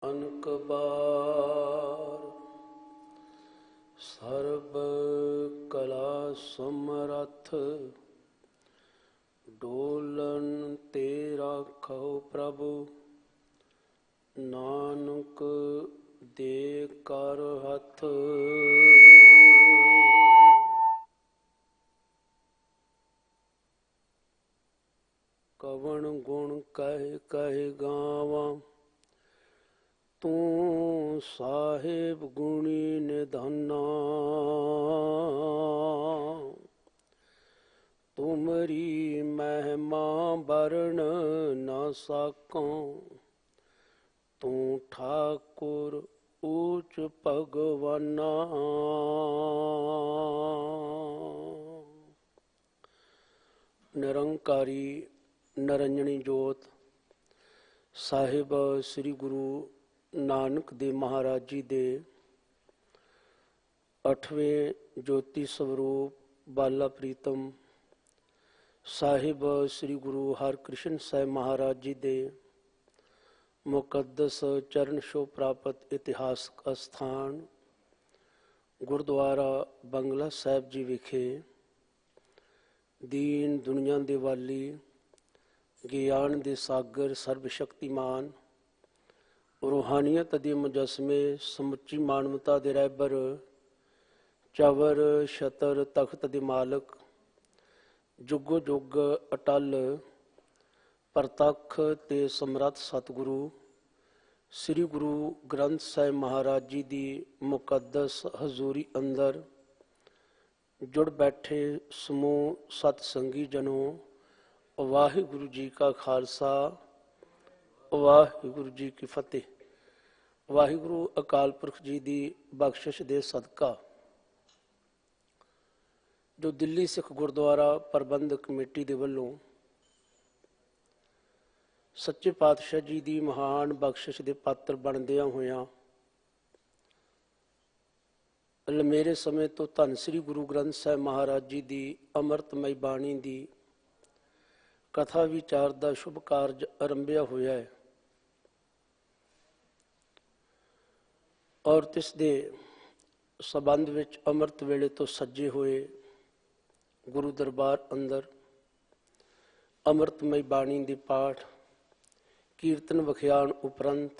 अनक बार SERB कला समरथ Dolan ते राखो प्रभु नानक दे कर हथ। कवण गुण कह कह गावा तू साहिब गुणी निधना। तुमरी महिमा वर्ण न साकों तू ठाकुर ऊच भगवाना। निरंकारी निरंजनी जोत ਸਾਹਿਬ ਸ੍ਰੀ ਗੁਰੂ ਨਾਨਕ ਦੇਵ ਮਹਾਰਾਜ ਜੀ ਦੇ 8ਵੇਂ ਜੋਤੀ ਸਰੂਪ ਬਾਲਾ ਪ੍ਰੀਤਮ ਸਾਹਿਬ ਸ੍ਰੀ ਗੁਰੂ ਹਰਕ੍ਰਿਸ਼ਨ ਸਾਹਿਬ ਮਹਾਰਾਜ ਜੀ ਦੇ ਮੁਕੱਦਸ ਚਰਨ ਛੋਹ ਪ੍ਰਾਪਤ ਇਤਿਹਾਸਕ ਅਸਥਾਨ ਗੁਰਦੁਆਰਾ ਬੰਗਲਾ ਸਾਹਿਬ ਜੀ ਵਿਖੇ ਦੀਨ ਦੁਨੀਆ ਦੇ ਵਾਲੀ ਗਿਆਨ ਦੇ ਸਾਗਰ ਸਰਬ ਸ਼ਕਤੀਮਾਨ ਰੂਹਾਨੀਅਤ ਦੇ ਮੁਜੱਸਮੇ ਸਮੁੱਚੀ ਮਾਨਵਤਾ ਦੇ ਰਹਿਬਰ ਚਵਰ ਛਤਰ ਤਖਤ ਦੇ ਮਾਲਕ ਜੁਗੋ ਜੁਗ ਅਟਲ ਪ੍ਰਤੱਖ ਤੇ ਸਮਰੱਥ ਸਤਿਗੁਰੂ ਸ੍ਰੀ ਗੁਰੂ ਗ੍ਰੰਥ ਸਾਹਿਬ ਮਹਾਰਾਜ ਜੀ ਦੀ ਮੁਕੱਦਸ ਹਜ਼ੂਰੀ ਅੰਦਰ ਜੁੜ ਬੈਠੇ ਸਮੂਹ ਸਤ ਸੰਗੀ ਜਨੋ ਵਾਹਿਗੁਰੂ ਜੀ ਕਾ ਖਾਲਸਾ ਵਾਹਿਗੁਰੂ ਜੀ ਕੀ ਫਤਿਹ। ਵਾਹਿਗੁਰੂ ਅਕਾਲ ਪੁਰਖ ਜੀ ਦੀ ਬਖਸ਼ਿਸ਼ ਦੇ ਸਦਕਾ ਜੋ ਦਿੱਲੀ ਸਿੱਖ ਗੁਰਦੁਆਰਾ ਪ੍ਰਬੰਧਕ ਕਮੇਟੀ ਦੇ ਵੱਲੋਂ ਸੱਚੇ ਪਾਤਸ਼ਾਹ ਜੀ ਦੀ ਮਹਾਨ ਬਖਸ਼ਿਸ਼ ਦੇ ਪਾਤਰ ਬਣਦਿਆਂ ਹੋਇਆਂ ਲੰਮੇਰੇ ਸਮੇਂ ਤੋਂ ਧੰਨ ਸ੍ਰੀ ਗੁਰੂ ਗ੍ਰੰਥ ਸਾਹਿਬ ਮਹਾਰਾਜ ਜੀ ਦੀ ਅੰਮ੍ਰਿਤਮਈ ਬਾਣੀ ਦੀ ਕਥਾ ਵਿਚਾਰ ਦਾ ਸ਼ੁਭ ਕਾਰਜ ਆਰੰਭਿਆ ਹੋਇਆ ਹੈ ਔਰ ਤਿਸ ਦੇ ਸਬੰਧ ਵਿੱਚ ਅੰਮ੍ਰਿਤ ਵੇਲੇ ਤੋਂ ਸੱਜੇ ਹੋਏ ਗੁਰੂ ਦਰਬਾਰ ਅੰਦਰ ਅੰਮ੍ਰਿਤਮਈ ਬਾਣੀ ਦੇ ਪਾਠ ਕੀਰਤਨ ਵਿਖਿਆਨ ਉਪਰੰਤ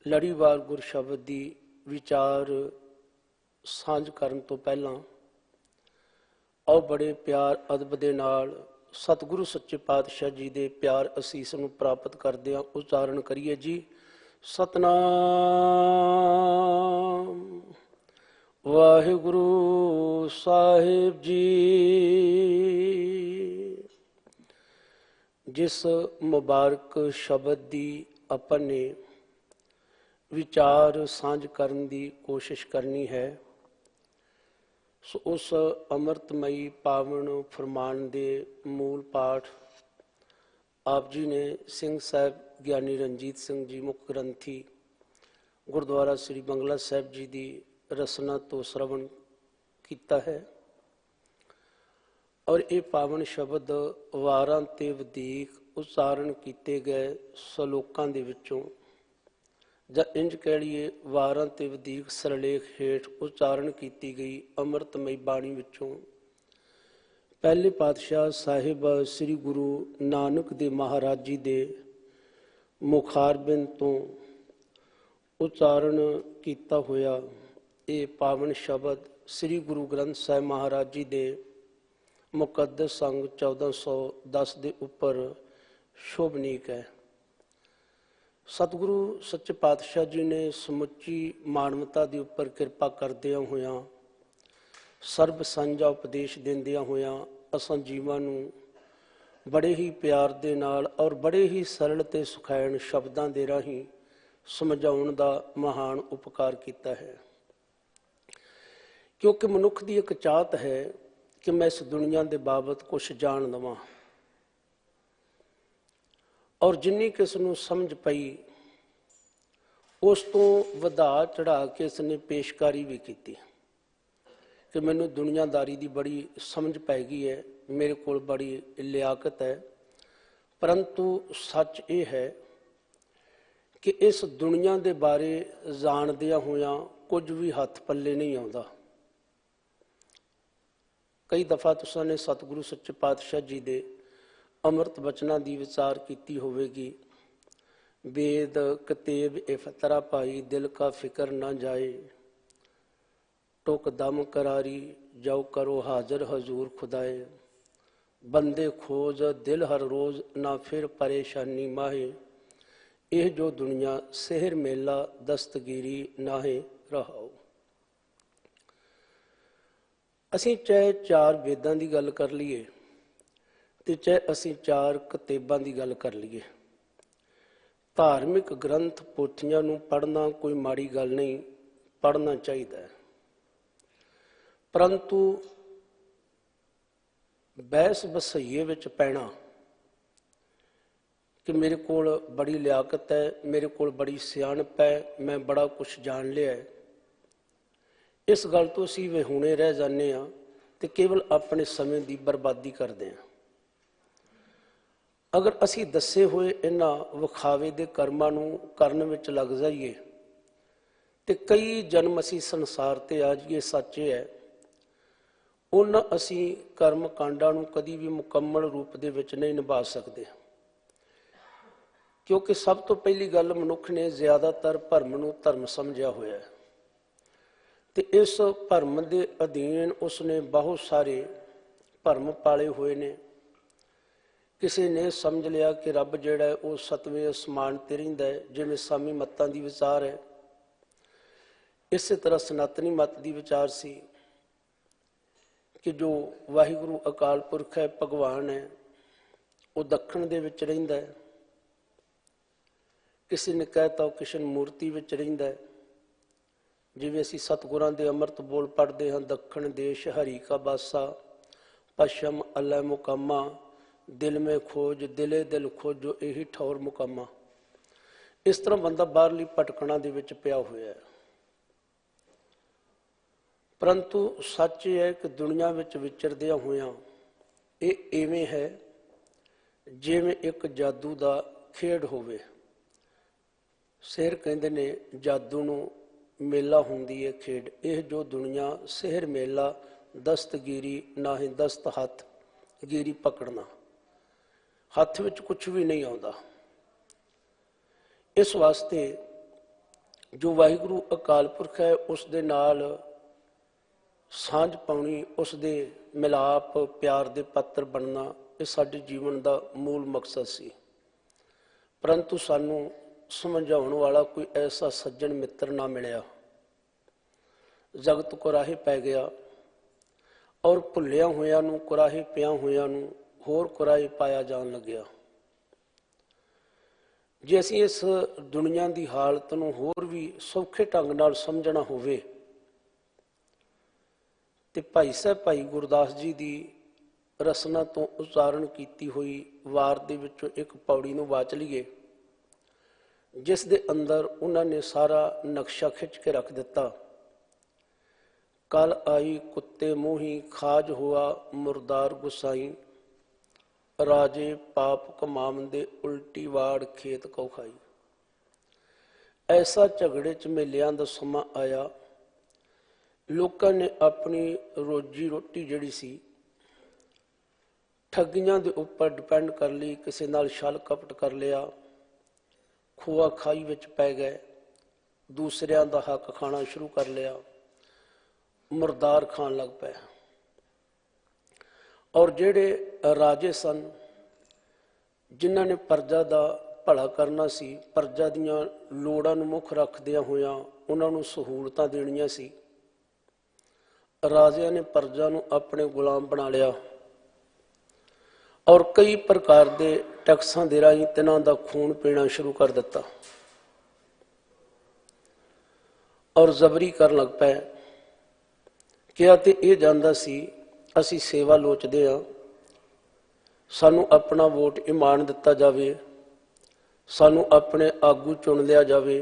ਲੜੀਵਾਰ ਗੁਰ ਸ਼ਬਦ ਦੀ ਵਿਚਾਰ ਸਾਂਝ ਕਰਨ ਤੋਂ ਪਹਿਲਾਂ ਆਓ ਬੜੇ ਪਿਆਰ ਅਦਬ ਦੇ ਨਾਲ ਸਤਿਗੁਰੂ ਸੱਚੇ ਪਾਤਸ਼ਾਹ ਜੀ ਦੇ ਪਿਆਰ ਅਸੀਸ ਨੂੰ ਪ੍ਰਾਪਤ ਕਰਦਿਆਂ ਉਚਾਰਨ ਕਰੀਏ ਜੀ। ਸਤਨਾਮ ਵਾਹਿਗੁਰੂ ਸਾਹਿਬ ਜੀ। ਜਿਸ ਮੁਬਾਰਕ ਸ਼ਬਦ ਦੀ ਆਪਾਂ ਨੇ ਵਿਚਾਰ ਸਾਂਝ ਕਰਨ ਦੀ ਕੋਸ਼ਿਸ਼ ਕਰਨੀ ਹੈ ਸੋ ਉਸ ਅੰਮ੍ਰਿਤਮਈ ਪਾਵਨ ਫਰਮਾਨ ਦੇ ਮੂਲ ਪਾਠ ਆਪ ਜੀ ਨੇ ਸਿੰਘ ਸਾਹਿਬ ਗਿਆਨੀ ਰਣਜੀਤ ਸਿੰਘ ਜੀ ਮੁੱਖ ਗ੍ਰੰਥੀ ਗੁਰਦੁਆਰਾ ਸ੍ਰੀ ਬੰਗਲਾ ਸਾਹਿਬ ਜੀ ਦੀ ਰਸਨਾ ਤੋਂ ਸ਼ਰਵਣ ਕੀਤਾ ਹੈ ਔਰ ਇਹ ਪਾਵਨ ਸ਼ਬਦ ਵਾਰਾਂ ਤੇ ਵਧੀਕ ਉਚਾਰਨ ਕੀਤੇ ਗਏ ਸਲੋਕਾਂ ਦੇ ਵਿੱਚੋਂ ਜਾਂ ਇੰਜ ਕਹਿ ਲਈਏ ਵਾਰਾਂ ਤੇ ਵਧੀਕ ਸਰਲੇਖ ਹੇਠ ਉਚਾਰਨ ਕੀਤੀ ਗਈ ਅੰਮ੍ਰਿਤਮਈ ਬਾਣੀ ਵਿੱਚੋਂ ਪਹਿਲੇ ਪਾਤਸ਼ਾਹ ਸਾਹਿਬ ਸ੍ਰੀ ਗੁਰੂ ਨਾਨਕ ਦੇਵ ਮਹਾਰਾਜ ਜੀ ਦੇ ਮੁਖਾਰਬਿੰਦ ਤੋਂ ਉਚਾਰਨ ਕੀਤਾ ਹੋਇਆ ਇਹ ਪਾਵਨ ਸ਼ਬਦ ਸ੍ਰੀ ਗੁਰੂ ਗ੍ਰੰਥ ਸਾਹਿਬ ਮਹਾਰਾਜ ਜੀ ਦੇ ਮੁਕੱਦਸ ਅੰਗ 1410 ਦੇ ਉੱਪਰ ਸ਼ੋਭਨੀਕ ਹੈ। ਸਤਿਗੁਰੂ ਸੱਚੇ ਪਾਤਸ਼ਾਹ ਜੀ ਨੇ ਸਮੁੱਚੀ ਮਾਨਵਤਾ ਦੇ ਉੱਪਰ ਕਿਰਪਾ ਕਰਦਿਆਂ ਹੋਇਆਂ ਸਰਬ ਸਾਂਝਾ ਉਪਦੇਸ਼ ਦਿੰਦਿਆਂ ਹੋਇਆਂ ਅਸਾਂ ਜੀਵਾਂ ਨੂੰ ਬੜੇ ਹੀ ਪਿਆਰ ਦੇ ਨਾਲ ਔਰ ਬੜੇ ਹੀ ਸਰਲ ਤੇ ਸੁਖੈਣ ਸ਼ਬਦਾਂ ਦੇ ਰਾਹੀਂ ਸਮਝਾਉਣ ਦਾ ਮਹਾਨ ਉਪਕਾਰ ਕੀਤਾ ਹੈ ਕਿਉਂਕਿ ਮਨੁੱਖ ਦੀ ਇੱਕ ਚਾਹਤ ਹੈ ਕਿ ਮੈਂ ਇਸ ਦੁਨੀਆ ਦੇ ਬਾਬਤ ਕੁਛ ਜਾਣ ਲਵਾਂ ਔਰ ਜਿੰਨੀ ਕਿਸ ਨੂੰ ਸਮਝ ਪਈ ਉਸ ਤੋਂ ਵਧਾ ਚੜਾ ਕੇ ਇਸ ਨੇ ਪੇਸ਼ਕਾਰੀ ਵੀ ਕੀਤੀ ਕਿ ਮੈਨੂੰ ਦੁਨੀਆਦਾਰੀ ਦੀ ਬੜੀ ਸਮਝ ਪੈ ਗਈ ਹੈ, ਮੇਰੇ ਕੋਲ ਬੜੀ ਲਿਆਕਤ ਹੈ, ਪਰੰਤੂ ਸੱਚ ਇਹ ਹੈ कि इस दुनिया के बारे जाणदिया होया कुछ भी हथ पल्ले नहीं आता। कई दफा तुसां ने सतगुरु सच्चे पातशाह जी के अमृत बचना की विचार की होवेगी। वेद कतेब इफतरा पाई दिल का फिक्र ना जाए, टुक दम करारी जाओ करो हाजिर हजूर खुदाए, बंदे खोज दिल हर रोज ना फिर परेशानी माहे, यह जो दुनिया सेहर मेला दस्तगीरी नाहे रहाओ। असीं चाहे चार वेदां की गल कर लीए ते चाहे असीं चार कतेबां की गल कर लीए, धार्मिक ग्रंथ पोथियां नूं पढ़ना कोई माड़ी गल नहीं, पढ़ना चाहिए। परंतु बहस बसइये विच पैना कि मेरे कोल बड़ी लियाकत है, मेरे कोल बड़ी सियाणप है, मैं बड़ा कुछ जान लिया है, इस गल तो असीं विहूणे रह जाने आ ते केवल अपने समय की बर्बादी करते हैं। अगर असी दसे हुए इन्हां विखावे दे कर्मां नूं करन विच लग जाइए तो कई जन्म असी संसार ते आ जाइए, सच है उन्हां असी कर्म कांडां नूं कदी भी मुकम्मल रूप दे विच नहीं निभा सकते, क्योंकि सब तो पहली गल मनुख ने ज़्यादातर भरम नूं धर्म समझिया होया है ते इस भरम दे अधीन उसने बहुत सारे भरम पाले हुए ने। किसी ने समझ लिया कि रब जिहड़ा है वो सतवें आसमान ते रहिंदा है, जिवें सामी मतां दी विचार है। इस तरह सनातनी मत की विचार सी कि जो वाहिगुरु अकाल पुरख है, भगवान है, वो दखण दे विच रहिंदा है। किसी ने कहता वो कृष्ण मूर्ति विच रहिंदा है, जिवें असीं सतगुरां दे अमृत बोल पढ़ते हैं, दखण देश हरि का बासा, पश्चिम अलै मुकामा, दिल में खोज दिले दिल खोजो यही ठौर मुकामा। इस तरह बंदा बाहरली भटकणा दे विच पिया होया है। परंतु सच है कि दुनिया विच विचरदिया होया ये इवें है जिवें एक जादू का खेड होवे। शेर कहंदे ने जादू नूं मेला हुंदी है खेड, यह जो दुनिया सेहर मेला दस्तगीरी नाहे दस्त हथ गिरी पकड़ना, हथ विच कुछ भी नहीं आता। इस वास्ते जो वाहिगुरु अकाल पुरख है उस दे नाल सांझ पाउणी, उस दे मिलाप प्यार दे पात्र बनना, ये साडे जीवन का मूल मकसद सी। परंतु सानू समझाउण वाला कोई ऐसा सज्जन मित्र ना मिलिया, जगत कुराहे पै गया और भुलिया होया नूं कुराहे पिया होया नूं होर कुराहे पाया जान लग्या। जे असीं इस दुनिया की हालत नूं होर भी सौखे ढंग नाल समझना होवे ते भाई साहब भाई गुरदास जी की रसना तो उच्चारण की हुई वार दे विचों एक पौड़ी नूं वाच लीए, जिस दे अंदर उन्होंने सारा नक्शा खिंच के रख दिता। कल आई कुत्ते मोही खाज हुआ मुरदार गुसाई, राजे पाप कमामदे उल्टी वाड़ खेत को खाई। ऐसा झगड़े च मेलियां दा समा आया, लोगों ने अपनी रोजी रोटी जिहड़ी सी ठगियां दे उपर डिपेंड कर ली, किसी नाल छल कपट कर लिया, खुआ खाई विच पै गए, दूसरियां दा हक खाना शुरू कर लिया, मुरदार खान लग पे। और जिहड़े राजे सन जिन्हां ने प्रजा का भला करना सी, प्रजा दीआं लोड़ां नूं मुख रखदियां होइयां उन्हां नूं सहूलतां देणियां सी, राजियां ने प्रजा नूं अपने गुलाम बना लिया और कई प्रकार के टैक्सां दे राहीं तिन्हां दा खून पीना शुरू कर दिता और जबरी कर लग पे। क्या तो यह जानता सी असी सेवा लोचते हाँ, सानू अपना वोट ईमान दिता जाए, सानू अपने आगू चुन लिया जाए।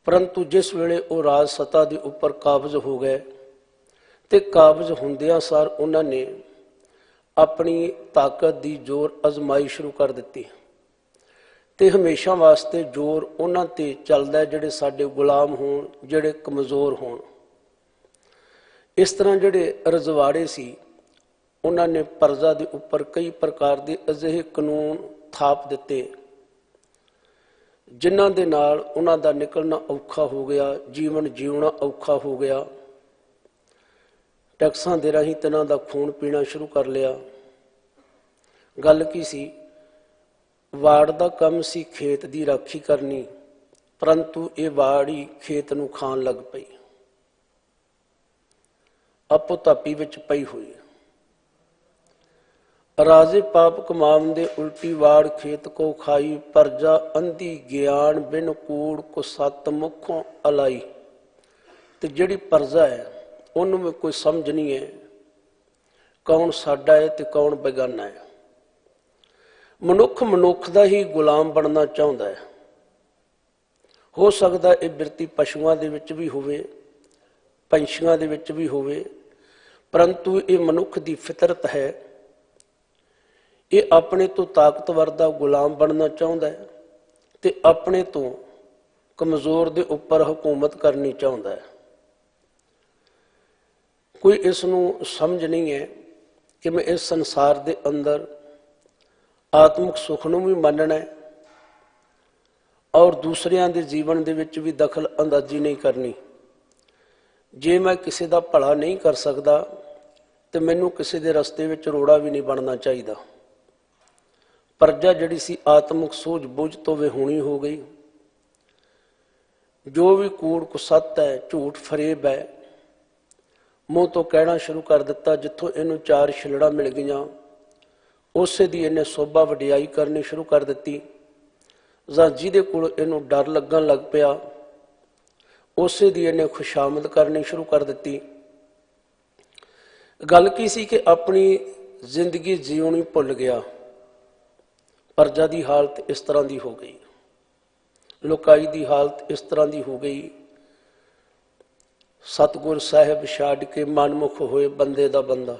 परंतु जिस वेले वो राज सत्ता के उपर काबज हो गए तो काबज होंदियां सार उन्होंने अपनी ताकत की जोर आजमाई शुरू कर दी ਤੇ ਹਮੇਸ਼ਾ ਵਾਸਤੇ ਜ਼ੋਰ ਉਹਨਾਂ ਤੇ ਚੱਲਦਾ ਜਿਹੜੇ ਸਾਡੇ ਗੁਲਾਮ ਹੋਣ, ਜਿਹੜੇ ਕਮਜ਼ੋਰ ਹੋਣ। ਇਸ ਤਰ੍ਹਾਂ ਜਿਹੜੇ ਰਜਵਾੜੇ ਸੀ ਉਹਨਾਂ ਨੇ ਪਰਜਾ ਦੇ ਉੱਪਰ ਕਈ ਪ੍ਰਕਾਰ ਦੇ ਅਜਿਹੇ ਕਾਨੂੰਨ ਥਾਪ ਦਿੱਤੇ ਜਿਨ੍ਹਾਂ ਦੇ ਨਾਲ ਉਹਨਾਂ ਦਾ ਨਿਕਲਣਾ ਔਖਾ ਹੋ ਗਿਆ, ਜੀਵਨ ਜਿਉਣਾ ਔਖਾ ਹੋ ਗਿਆ। ਟੈਕਸਾਂ ਦੇ ਰਾਹੀਂ ਤਿੰਨਾਂ ਦਾ ਖੂਨ ਪੀਣਾ ਸ਼ੁਰੂ ਕਰ ਲਿਆ। ਗੱਲ ਕੀ ਸੀ? ਵਾੜ ਦਾ ਕੰਮ ਸੀ ਖੇਤ ਦੀ ਰਾਖੀ ਕਰਨੀ, ਪਰੰਤੂ ਇਹ ਵਾੜ ਹੀ ਖੇਤ ਨੂੰ ਖਾਣ ਲੱਗ ਪਈ, ਆਪੋ ਧਾਪੀ ਵਿੱਚ ਪਈ ਹੋਈ। ਰਾਜੇ ਪਾਪ ਕਮਾਵੰਦੇ ਉਲਟੀ ਵਾੜ ਖੇਤ ਕੋ ਖਾਈ, ਪਰਜਾ ਅੰਧੀ ਗਿਆਨ ਬਿਨ ਕੂੜ ਕੋ ਸੱਤ ਮੁਖੋਂ ਅਲਾਈ। ਤੇ ਜਿਹੜੀ ਪਰਜਾ ਹੈ ਉਹਨੂੰ ਵੀ ਕੋਈ ਸਮਝ ਨਹੀਂ ਹੈ ਕੌਣ ਸਾਡਾ ਹੈ ਤੇ ਕੌਣ ਬੇਗਾਨਾ ਹੈ। ਮਨੁੱਖ ਦਾ ਹੀ ਗੁਲਾਮ ਬਣਨਾ ਚਾਹੁੰਦਾ ਹੈ। ਹੋ ਸਕਦਾ ਇਹ ਬਿਰਤੀ ਪਸ਼ੂਆਂ ਦੇ ਵਿੱਚ ਵੀ ਹੋਵੇ, ਪੰਛੀਆਂ ਦੇ ਵਿੱਚ ਵੀ ਹੋਵੇ, ਪਰੰਤੂ ਇਹ ਮਨੁੱਖ ਦੀ ਫਿਤਰਤ ਹੈ। ਇਹ ਆਪਣੇ ਤੋਂ ਤਾਕਤਵਰ ਦਾ ਗੁਲਾਮ ਬਣਨਾ ਚਾਹੁੰਦਾ ਹੈ ਤੇ ਆਪਣੇ ਤੋਂ ਕਮਜ਼ੋਰ ਦੇ ਉੱਪਰ ਹਕੂਮਤ ਕਰਨੀ ਚਾਹੁੰਦਾ ਹੈ। ਕੋਈ ਇਸ ਨੂੰ ਸਮਝ ਨਹੀਂ ਹੈ ਕਿ ਮੈਂ ਇਸ ਸੰਸਾਰ ਦੇ ਅੰਦਰ ਆਤਮਿਕ ਸੁੱਖ ਨੂੰ ਵੀ ਮੰਨਣਾ ਹੈ ਔਰ ਦੂਸਰਿਆਂ ਦੇ ਜੀਵਨ ਦੇ ਵਿੱਚ ਵੀ ਦਖਲ ਅੰਦਾਜ਼ੀ ਨਹੀਂ ਕਰਨੀ। ਜੇ ਮੈਂ ਕਿਸੇ ਦਾ ਭਲਾ ਨਹੀਂ ਕਰ ਸਕਦਾ ਤੇ ਮੈਨੂੰ ਕਿਸੇ ਦੇ ਰਸਤੇ ਵਿੱਚ ਰੋੜਾ ਵੀ ਨਹੀਂ ਬਣਨਾ ਚਾਹੀਦਾ। ਪਰਜਾ ਜਿਹੜੀ ਸੀ ਆਤਮਿਕ ਸੂਝ ਬੁਝ ਤੋਂ ਵਿਹੂਣੀ ਹੋ ਗਈ। ਜੋ ਵੀ ਕੂੜ ਕੁਸੱਤ ਹੈ, ਝੂਠ ਫਰੇਬ ਹੈ, ਮੂੰਹ ਤੋਂ ਕਹਿਣਾ ਸ਼ੁਰੂ ਕਰ ਦਿੱਤਾ। ਜਿੱਥੋਂ ਇਹਨੂੰ ਚਾਰ ਛਿਲੜਾਂ ਮਿਲ ਗਈਆਂ ਉਸੇ ਦੀ ਇਹਨੇ ਸੋਭਾ ਵਡਿਆਈ ਕਰਨੀ ਸ਼ੁਰੂ ਕਰ ਦਿੱਤੀ। ਜਾਂ ਜਿਹਦੇ ਕੋਲ ਇਹਨੂੰ ਡਰ ਲੱਗਣ ਲੱਗ ਪਿਆ ਉਸੇ ਦੀ ਇਹਨੇ ਖੁਸ਼ਾਮਦ ਕਰਨੀ ਸ਼ੁਰੂ ਕਰ ਦਿੱਤੀ। ਗੱਲ ਕੀ ਸੀ ਕਿ ਆਪਣੀ ਜ਼ਿੰਦਗੀ ਜਿਉਣੀ ਭੁੱਲ ਗਿਆ। ਪਰਜਾ ਦੀ ਹਾਲਤ ਇਸ ਤਰ੍ਹਾਂ ਦੀ ਹੋ ਗਈ, ਲੋਕਾਈ ਦੀ ਹਾਲਤ ਇਸ ਤਰ੍ਹਾਂ ਦੀ ਹੋ ਗਈ। ਸਤਿਗੁਰ ਸਾਹਿਬ ਛੱਡ ਕੇ ਮਨਮੁਖ ਹੋਏ ਬੰਦੇ ਦਾ ਬੰਦਾ।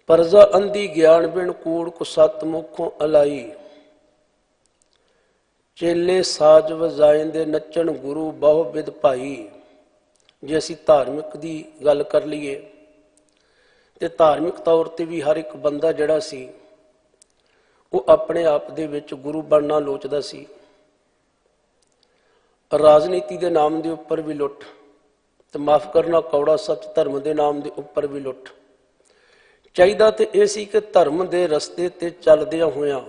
ਪਰਜਾ ਅੰਧੀ ਗਿਆਨ ਬਿਨ ਕੂੜ ਕੋ ਸੱਤ ਮੁਖੋਂ ਅਲਾਈ। ਚੇਲੇ ਸਾਜ ਵਜਾਇਂਦੇ ਨੱਚਣ ਗੁਰੂ ਬਹੁ ਬਿਦ ਭਾਈ। ਜੇ ਅਸੀਂ ਧਾਰਮਿਕ ਦੀ ਗੱਲ ਕਰ ਲਈਏ ਤੇ ਧਾਰਮਿਕ ਤੌਰ ਤੇ ਵੀ ਹਰ ਇੱਕ ਬੰਦਾ ਜਿਹੜਾ ਸੀ ਉਹ ਆਪਣੇ ਆਪ ਦੇ ਵਿੱਚ ਗੁਰੂ ਬਣਨਾ ਲੋਚਦਾ ਸੀ। ਰਾਜਨੀਤੀ ਦੇ ਨਾਮ ਦੇ ਉੱਪਰ ਵੀ ਲੁੱਟ ਤੇ ਮਾਫ ਕਰਨਾ ਕੌੜਾ ਸੱਚ, ਧਰਮ ਦੇ ਨਾਮ ਦੇ ਉੱਪਰ ਵੀ ਲੁੱਟ। ਚਾਹੀਦਾ ਤੇ ਇਹ ਸੀ ਕਿ ਧਰਮ ਦੇ ਰਸਤੇ ਤੇ ਚੱਲਦਿਆਂ ਹੋਇਆਂ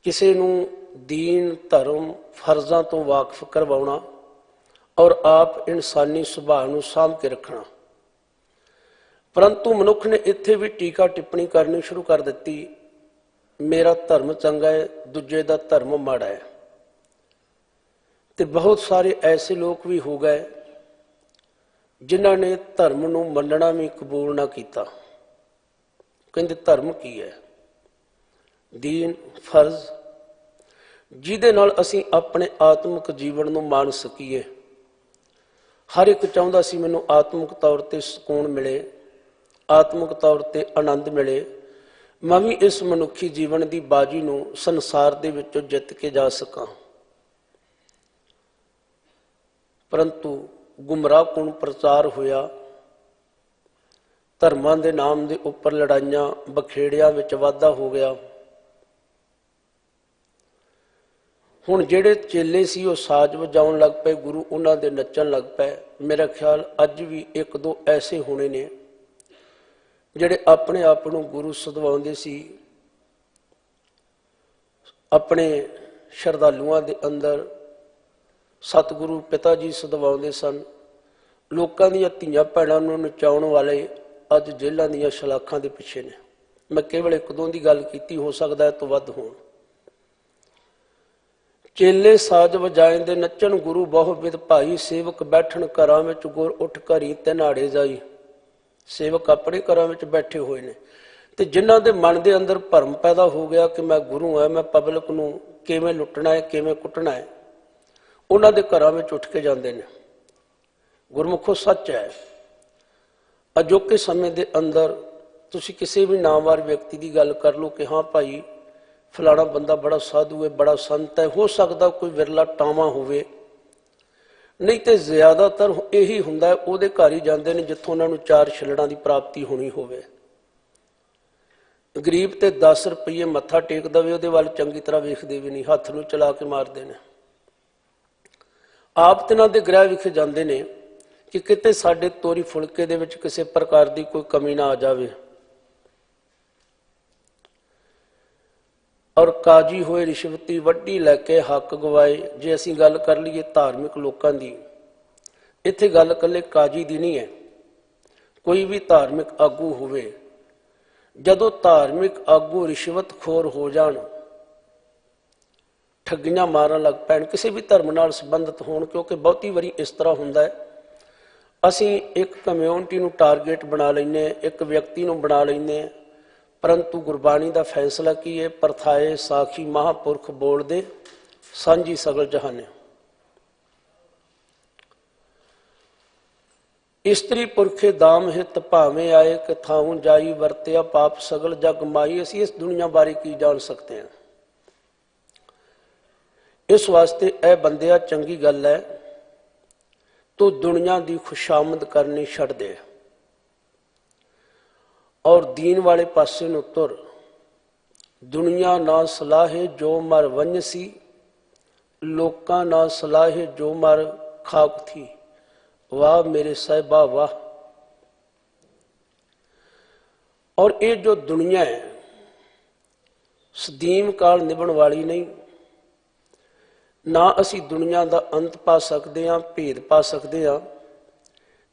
ਕਿਸੇ ਨੂੰ ਦੀਨ, ਧਰਮ, ਫਰਜ਼ਾਂ ਤੋਂ ਵਾਕਿਫ ਕਰਵਾਉਣਾ ਔਰ ਆਪ ਇਨਸਾਨੀ ਸੁਭਾਅ ਨੂੰ ਸਾਂਭ ਕੇ ਰੱਖਣਾ। ਪਰੰਤੂ ਮਨੁੱਖ ਨੇ ਇੱਥੇ ਵੀ ਟੀਕਾ ਟਿੱਪਣੀ ਕਰਨੀ ਸ਼ੁਰੂ ਕਰ ਦਿੱਤੀ। ਮੇਰਾ ਧਰਮ ਚੰਗਾ ਹੈ, ਦੂਜੇ ਦਾ ਧਰਮ ਮਾੜਾ ਹੈ। ਤੇ ਬਹੁਤ ਸਾਰੇ ਐਸੇ ਲੋਕ ਵੀ ਹੋ ਗਏ ਜਿਨ੍ਹਾਂ ਨੇ ਧਰਮ ਨੂੰ ਮੰਨਣਾ ਵੀ ਕਬੂਲ ਨਾ ਕੀਤਾ। ਕਹਿੰਦੇ ਧਰਮ ਕੀ ਹੈ? ਦੀਨ, ਫਰਜ਼, ਜਿਹਦੇ ਨਾਲ ਅਸੀਂ ਆਪਣੇ ਆਤਮਿਕ ਜੀਵਨ ਨੂੰ ਮਾਣ ਸਕੀਏ। ਹਰ ਇੱਕ ਚਾਹੁੰਦਾ ਸੀ ਮੈਨੂੰ ਆਤਮਿਕ ਤੌਰ ਤੇ ਸਕੂਨ ਮਿਲੇ, ਆਤਮਿਕ ਤੌਰ ਤੇ ਆਨੰਦ ਮਿਲੇ, ਮੈਂ ਵੀ ਇਸ ਮਨੁੱਖੀ ਜੀਵਨ ਦੀ ਬਾਜੀ ਨੂੰ ਸੰਸਾਰ ਦੇ ਵਿੱਚੋਂ ਜਿੱਤ ਕੇ ਜਾ ਸਕਾਂ। ਪਰੰਤੂ ਗੁੰਮਰਾਹਕੁਨ ਪ੍ਰਚਾਰ ਹੋਇਆ। ਧਰਮਾਂ ਦੇ ਨਾਮ ਦੇ ਉੱਪਰ ਲੜਾਈਆਂ, ਬਖੇੜਿਆਂ ਵਿੱਚ ਵਾਧਾ ਹੋ ਗਿਆ। ਹੁਣ ਜਿਹੜੇ ਚੇਲੇ ਸੀ ਉਹ ਸਾਜ਼ ਵਜਾਉਣ ਲੱਗ ਪਏ, ਗੁਰੂ ਉਹਨਾਂ ਦੇ ਨੱਚਣ ਲੱਗ ਪਏ। ਮੇਰਾ ਖਿਆਲ ਅੱਜ ਵੀ ਇੱਕ ਦੋ ਐਸੇ ਹੋਣੇ ਨੇ ਜਿਹੜੇ ਆਪਣੇ ਆਪ ਨੂੰ ਗੁਰੂ ਸਦਵਾਉਂਦੇ ਸੀ। ਆਪਣੇ ਸ਼ਰਧਾਲੂਆਂ ਦੇ ਅੰਦਰ ਸਤਿਗੁਰੂ ਪਿਤਾ ਜੀ ਸਦਵਾਉਂਦੇ ਸਨ। ਲੋਕਾਂ ਦੀਆਂ ਧੀਆਂ ਭੈਣਾਂ ਨੂੰ ਨਚਾਉਣ ਵਾਲੇ ਅੱਜ ਜੇਲ੍ਹਾਂ ਦੀਆਂ ਸਲਾਖਾਂ ਦੇ ਪਿੱਛੇ ਨੇ। ਮੈਂ ਕੇਵਲ ਇੱਕ ਦੋ ਦੀ ਗੱਲ ਕੀਤੀ, ਹੋ ਸਕਦਾ ਹੈ ਤੋਂ ਵੱਧ ਹੋਣ। ਚੇਲੇ ਸਾਜ ਵਜਾਇਂਦੇ ਨੱਚਣ ਗੁਰੂ ਬਹੁ ਬਿਦ ਭਾਈ। ਸੇਵਕ ਬੈਠਣ ਘਰਾਂ ਵਿੱਚ ਗੁਰ ਉੱਠ ਘਰੀ ਤਿਨਾੜੇ ਜਾਈ। ਸੇਵਕ ਆਪਣੇ ਘਰਾਂ ਵਿੱਚ ਬੈਠੇ ਹੋਏ ਨੇ ਤੇ ਜਿਨ੍ਹਾਂ ਦੇ ਮਨ ਦੇ ਅੰਦਰ ਭਰਮ ਪੈਦਾ ਹੋ ਗਿਆ ਕਿ ਮੈਂ ਗੁਰੂ ਹਾਂ, ਮੈਂ ਪਬਲਿਕ ਨੂੰ ਕਿਵੇਂ ਲੁੱਟਣਾ ਹੈ, ਕਿਵੇਂ ਕੁੱਟਣਾ ਹੈ, ਉਹਨਾਂ ਦੇ ਘਰਾਂ ਵਿੱਚ ਉੱਠ ਕੇ ਜਾਂਦੇ ਨੇ। ਗੁਰਮੁਖੋ ਸੱਚ ਹੈ, ਅਜੋਕੇ ਸਮੇਂ ਦੇ ਅੰਦਰ ਤੁਸੀਂ ਕਿਸੇ ਵੀ ਨਾਮਵਾਰ ਵਿਅਕਤੀ ਦੀ ਗੱਲ ਕਰ ਲਓ ਕਿ ਹਾਂ ਭਾਈ ਫਲਾਣਾ ਬੰਦਾ ਬੜਾ ਸਾਧੂ ਹੈ, ਬੜਾ ਸੰਤ ਹੈ, ਹੋ ਸਕਦਾ ਕੋਈ ਵਿਰਲਾ ਟਾਵਾਂ ਹੋਵੇ, ਨਹੀਂ ਤੇ ਜ਼ਿਆਦਾਤਰ ਇਹੀ ਹੁੰਦਾ ਉਹਦੇ ਘਰ ਹੀ ਜਾਂਦੇ ਨੇ ਜਿੱਥੋਂ ਉਹਨਾਂ ਨੂੰ 4 ਛਿਲੜਾਂ ਦੀ ਪ੍ਰਾਪਤੀ ਹੋਣੀ ਹੋਵੇ। ਗਰੀਬ ਤੇ 10 ਰੁਪਏ ਮੱਥਾ ਟੇਕ ਦਵੇ ਉਹਦੇ ਵੱਲ ਚੰਗੀ ਤਰ੍ਹਾਂ ਵੇਖਦੇ ਵੀ ਨਹੀਂ, ਹੱਥ ਨੂੰ ਚਲਾ ਕੇ ਮਾਰਦੇ ਨੇ। ਆਪ ਤਿਨਾਂ ਦੇ ਗ੍ਰਹਿ ਵਿਖੇ ਜਾਂਦੇ ਨੇ ਕਿ ਕਿਤੇ ਸਾਡੇ ਤੋਰੀ ਫੁਲਕੇ ਦੇ ਵਿੱਚ ਕਿਸੇ ਪ੍ਰਕਾਰ ਦੀ ਕੋਈ ਕਮੀ ਨਾ ਆ ਜਾਵੇ। ਔਰ ਕਾਜੀ ਹੋਏ ਰਿਸ਼ਵਤੀ ਵੱਡੀ ਲੈ ਕੇ ਹੱਕ ਗਵਾਏ। ਜੇ ਅਸੀਂ ਗੱਲ ਕਰ ਲਈਏ ਧਾਰਮਿਕ ਲੋਕਾਂ ਦੀ, ਇੱਥੇ ਗੱਲ ਇਕੱਲੇ ਕਾਜੀ ਦੀ ਨਹੀਂ ਹੈ, ਕੋਈ ਵੀ ਧਾਰਮਿਕ ਆਗੂ ਹੋਵੇ, ਜਦੋਂ ਧਾਰਮਿਕ ਆਗੂ ਰਿਸ਼ਵਤਖੋਰ ਹੋ ਜਾਣ, ਠੱਗੀਆਂ ਮਾਰਨ ਲੱਗ ਪੈਣ, ਕਿਸੇ ਵੀ ਧਰਮ ਨਾਲ ਸੰਬੰਧਿਤ ਹੋਣ, ਕਿਉਂਕਿ ਬਹੁਤੀ ਵਾਰੀ ਇਸ ਤਰ੍ਹਾਂ ਹੁੰਦਾ ਹੈ ਅਸੀਂ ਇੱਕ ਕਮਿਊਨਿਟੀ ਨੂੰ ਟਾਰਗੇਟ ਬਣਾ ਲੈਂਦੇ, ਇੱਕ ਵਿਅਕਤੀ ਨੂੰ ਬਣਾ ਲੈਂਦੇ, ਪਰੰਤੂ ਗੁਰਬਾਣੀ ਦਾ ਫੈਸਲਾ ਕੀ ਹੈ? ਪਰਥਾਏ ਸਾਖੀ ਮਹਾਂਪੁਰਖ ਬੋਲਦੇ ਸਾਂਝੀ ਸਗਲ ਜਹਾਨੇ। ਇਸਤਰੀ ਪੁਰਖੇ ਦਾਮ ਹਿਤ ਭਾਵੇਂ ਆਏ ਕਿ ਥਾਉ ਜਾਈ ਵਰਤਿਆ ਪਾਪ ਸਗਲ ਜਗ ਮਾਈ। ਅਸੀਂ ਇਸ ਦੁਨੀਆ ਬਾਰੇ ਕੀ ਜਾਣ ਸਕਦੇ ਹਾਂ? ਇਸ ਵਾਸਤੇ ਇਹ ਬੰਦਿਆ ਚੰਗੀ ਗੱਲ ਹੈ ਤੂੰ ਦੁਨੀਆ ਦੀ ਖੁਸ਼ਾਮਦ ਕਰਨੀ ਛੱਡ ਦੇ ਔਰ ਦੀਨ ਵਾਲੇ ਪਾਸੇ ਨੂੰ ਤੁਰ। ਦੁਨੀਆ ਨਾ ਸਲਾਹੇ ਜੋ ਮਰ ਵੰਝਸੀ, ਲੋਕਾਂ ਨਾ ਸਲਾਹੇ ਜੋ ਮਰ ਖਾਕ ਥੀ। ਵਾਹ ਮੇਰੇ ਸਾਹਿਬਾ ਵਾਹ। ਔਰ ਇਹ ਜੋ ਦੁਨੀਆ ਹੈ ਸਦੀਮ ਕਾਲ ਨਿਭਣ ਵਾਲੀ ਨਹੀਂ। ਨਾ ਅਸੀਂ ਦੁਨੀਆ ਦਾ ਅੰਤ ਪਾ ਸਕਦੇ ਹਾਂ, ਭੇਦ ਪਾ ਸਕਦੇ ਹਾਂ,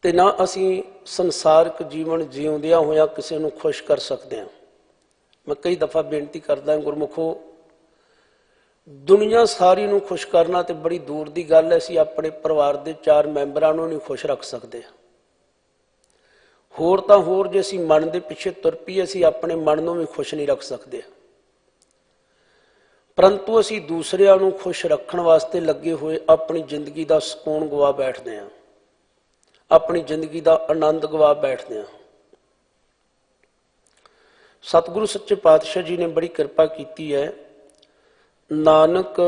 ਤੇ ਨਾ ਅਸੀਂ ਸੰਸਾਰਿਕ ਜੀਵਨ ਜਿਉਂਦਿਆਂ ਹੋਇਆਂ ਕਿਸੇ ਨੂੰ ਖੁਸ਼ ਕਰ ਸਕਦੇ ਹਾਂ। ਮੈਂ ਕਈ ਦਫਾ ਬੇਨਤੀ ਕਰਦਾ ਗੁਰਮੁਖੋ, ਦੁਨੀਆ ਸਾਰੀ ਨੂੰ ਖੁਸ਼ ਕਰਨਾ ਤੇ ਬੜੀ ਦੂਰ ਦੀ ਗੱਲ ਹੈ। ਅਸੀਂ ਆਪਣੇ ਪਰਿਵਾਰ ਦੇ 4 ਮੈਂਬਰਾਂ ਨੂੰ ਨਹੀਂ ਖੁਸ਼ ਰੱਖ ਸਕਦੇ। ਹੋਰ ਤਾਂ ਹੋਰ ਜੇ ਅਸੀਂ ਮਨ ਦੇ ਪਿੱਛੇ ਤੁਰ ਪਈਏ, ਅਸੀਂ ਆਪਣੇ ਮਨ ਨੂੰ ਵੀ ਖੁਸ਼ ਨਹੀਂ ਰੱਖ ਸਕਦੇ। ਪਰੰਤੂ ਅਸੀਂ ਦੂਸਰਿਆਂ ਨੂੰ ਖੁਸ਼ ਰੱਖਣ ਵਾਸਤੇ ਲੱਗੇ ਹੋਏ ਆਪਣੀ ਜ਼ਿੰਦਗੀ ਦਾ ਸਕੂਨ ਗਵਾ ਬੈਠਦੇ ਹਾਂ, ਆਪਣੀ ਜ਼ਿੰਦਗੀ ਦਾ ਆਨੰਦ ਗਵਾ ਬੈਠਦੇ ਹਾਂ। ਸਤਿਗੁਰੂ ਸੱਚੇ ਪਾਤਸ਼ਾਹ ਜੀ ਨੇ ਬੜੀ ਕਿਰਪਾ ਕੀਤੀ ਹੈ। ਨਾਨਕ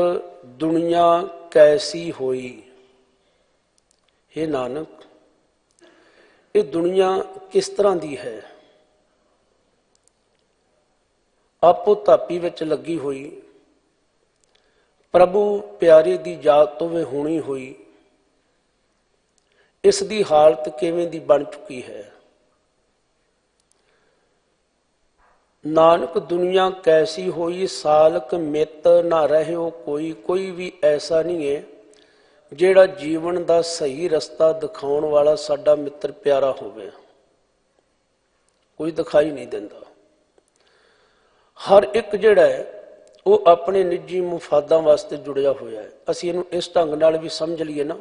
ਦੁਨੀਆ ਕੈਸੀ ਹੋਈ। ਹੇ ਨਾਨਕ, ਇਹ ਦੁਨੀਆ ਕਿਸ ਤਰ੍ਹਾਂ ਦੀ ਹੈ? ਆਪੋ ਧਾਪੀ ਵਿੱਚ ਲੱਗੀ ਹੋਈ, ਪ੍ਰਭੂ ਪਿਆਰੇ ਦੀ ਯਾਦ ਤੋਂ ਵੇ ਹੋਣੀ ਹੋਈ। ਇਸ ਦੀ ਹਾਲਤ ਕਿਵੇਂ ਦੀ ਬਣ ਚੁੱਕੀ ਹੈ? ਨਾਨਕ ਦੁਨੀਆ ਕੈਸੀ ਹੋਈ, ਸਾਲਕ ਮਿੱਤ ਨਾ ਰਹਿਓ ਕੋਈ। ਕੋਈ ਵੀ ਐਸਾ ਨਹੀਂ ਹੈ ਜਿਹੜਾ ਜੀਵਨ ਦਾ ਸਹੀ ਰਸਤਾ ਦਿਖਾਉਣ ਵਾਲਾ ਸਾਡਾ ਮਿੱਤਰ ਪਿਆਰਾ ਹੋਵੇ। ਕੋਈ ਦਿਖਾਈ ਨਹੀਂ ਦਿੰਦਾ। ਹਰ ਇੱਕ ਜਿਹੜਾ ਹੈ ਉਹ ਆਪਣੇ ਨਿੱਜੀ ਮੁਫਾਦਾਂ ਵਾਸਤੇ ਜੁੜਿਆ ਹੋਇਆ ਹੈ। ਅਸੀਂ ਇਹਨੂੰ ਇਸ ਢੰਗ ਨਾਲ ਵੀ ਸਮਝ ਲਈਏ ਨਾ,